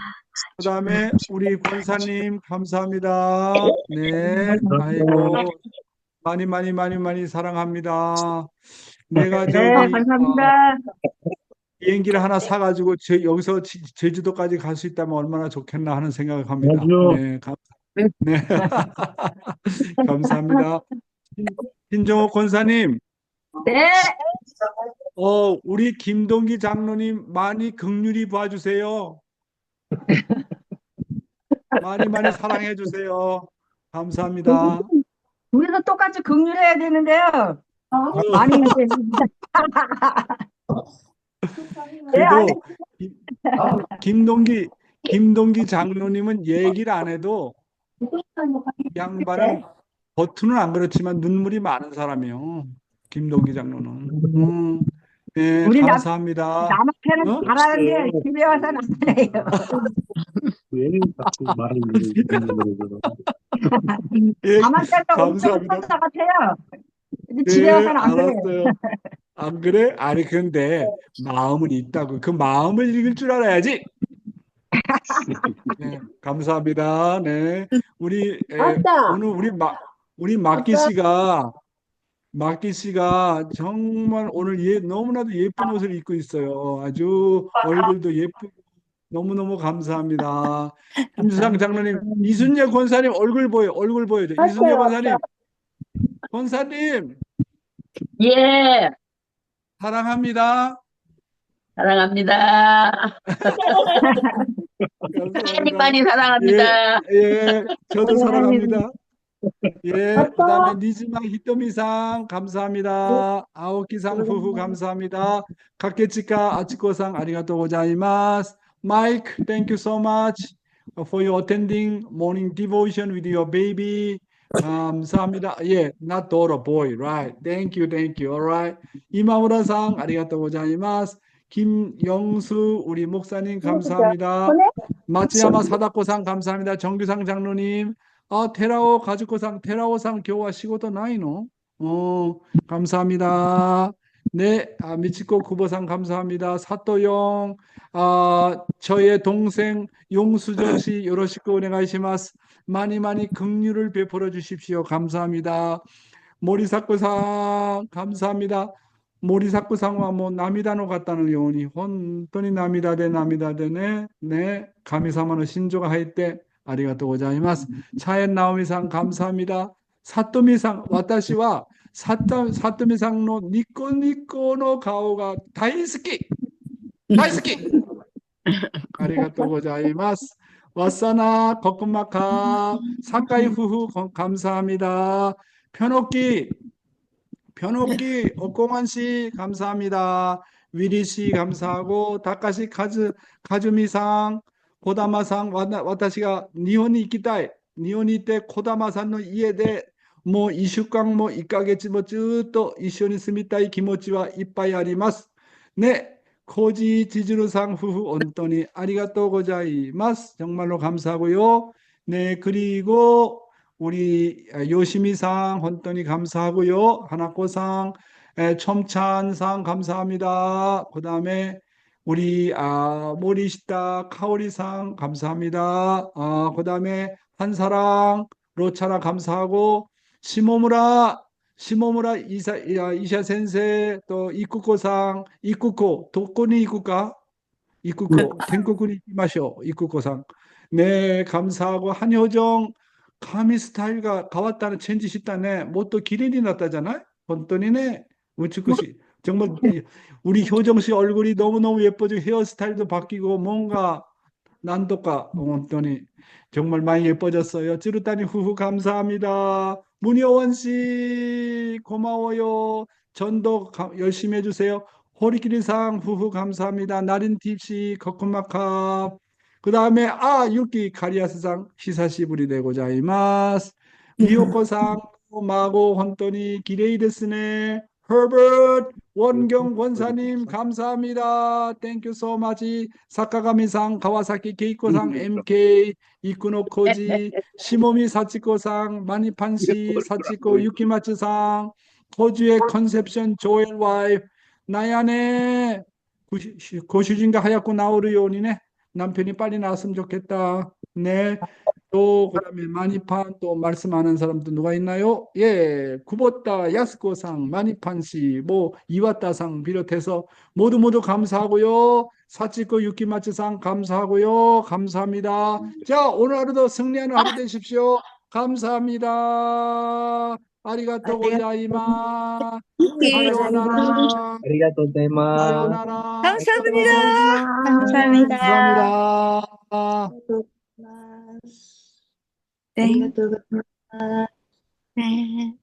그다음에 우리 권사님 감사합니다. 네, 아이고 많이 많이 많이 많이 사랑합니다. 내가 저기 비행기를 하나 사가지고 여기서 제주도까지 갈 수 있다면 얼마나 좋겠나 하는 생각을 합니다. 네, 네. 감사합니다. 신정호 권사님, 네, 우리 김동기 장로님 많이 긍휼히 봐주세요. 많이 많이 사랑해 주세요. 감사합니다. 우리도 똑같이 긍휼해야 되는데요. 많이 이제 네, 그래도 김동기 장로님은 얘기를 안 해도 이 양반은 겉으로는 안 그렇지만 눈물이 많은 사람이에요. 김동기 장로는. 네, 우리 감사합니다. 남편은 어? 잘하는데 집에 와서는 안 해요. 예, 나만 때도 엄청 감사합니다. 것 같아요. 근데 네, 집에 와서는 안 그래요. 알았어요. 안 그래? 아니, 근데 마음은 있다고. 그 마음을 읽을 줄 알아야지. 네, 감사합니다. 네. 오늘 우리 막기 씨가 정말 오늘 너무나도 예쁜 옷을 입고 있어요. 아주 얼굴도 예쁘고 너무너무 감사합니다. 김수상 장로님, 이순재 권사님 얼굴 보여, 얼굴 보여줘. 이순재 권사님, 권사님, 예, 사랑합니다. 사랑합니다. 많이 감사합니다. 많이 예, 사랑합니다. 예, 저도 사랑합니다. 예, 그다음에 니즈마 히토미상 감사합니다. 아오키상夫婦 감사합니다. 가케치카 아치코상 아리가또 고자이마스. Mike, thank you so much for your attending morning devotion with your baby. 감사합니다. 예, not daughter, boy, right? Thank you, thank you. Alright. 이마무라상 아리가또 고자이마스. 김영수 우리 목사님 감사합니다. 마츠야마 사다코상 감사합니다. 정규상 장로님. 아, 테라오 가죽고상, 테라오상 교화 시고도 나이노? 감사합니다. 네, 미치코 구보상 감사합니다. 사또용, 저의 동생 용수정 씨 요로시코 오네가이시마스. 많이 많이 긍휼을 베풀어 주십시오. 감사합니다. 모리사쿠상 감사합니다. 모리사쿠상은 뭐 나미다노 같다는 요원이 혼돈이 나미다데 네 가미사마노 신조가 하이때 아리가또 고자이마스. 차엔 나오미상 감사합니다. 사토미상 와타시와 사토미상노 니코니코노 가오가 다이스키 다이스키 아리가또 고자이마스. 와사나 거꾸마카 사카이 후후 감사합니다. 편옥기 옥공환 씨 감사합니다. 위리 씨 감사하고 다카시 카즈미상 고다마상 와타시가 니혼이 있기다이 니혼이 때 고다마산의 이해대 뭐 이슈광 뭐 이까겠지 뭐 쯔또 이슈니 스미타이 기모치와 이빠이 아리마스. 네 코지 지즈루상 후후 온토니 아리가또 고자이마스. 정말로 감사하고요. 네 그리고 우리 요시미상 혼돈이 감사하고요. 하나코상 첨찬상 감사합니다. 그 다음에 우리 모리시타 카오리상 감사합니다. 그 다음에 한사랑 로차라 감사하고 시모무라 이샤 센세 또 이쿠코 도코니 이쿠코 텐코쿠니 이마쇼 이쿠코상 네 감사하고 한효정 가미 스타일가 가왔다는 체인지 싶다네. 뭐또 기린이 났다잖아요. 본当にね 우츠쿠시 정말 우리 효정 씨 얼굴이 너무너무 예뻐지고 헤어스타일도 바뀌고 뭔가 난도가 본当に 정말 많이 예뻐졌어요. 찌르따니 후후 감사합니다. 문효원 씨 고마워요. 전도 열심히 해주세요. 호리키리상 후후 감사합니다. 나린 팁씨 거꾸마카 그 다음에 유키 카리아스상 히사시부리 되고자이마스. 미호코상 마고 혼돈이 기레이 데스네. 허버트 원경 권사님 감사합니다. 땡큐 so much. 사카가미상 가와사키 케이코상 MK 이쿠노 코지 시모미 사치코상 마니판시 사치코 유키마츠상 호주의 컨셉션 조엘 와이프 나야네 고슈진가 하얗고 나오르 요니네. 남편이 빨리 나왔으면 좋겠다. 네. 또 그다음에 마니판 또 말씀하는 사람도 누가 있나요? 예, 구보타 야스코상 마니판 씨, 뭐 이와타상 비롯해서 모두 감사하고요. 사치코 유키마츠상 감사하고요. 감사합니다. 자, 오늘 하루도 승리하는 하루 되십시오. 감사합니다. 아리가또 고자이마. 사요나라. ありがとうございます。 사요나라. 감사합니다. 감사합니다. 감사합니다. 네. 네.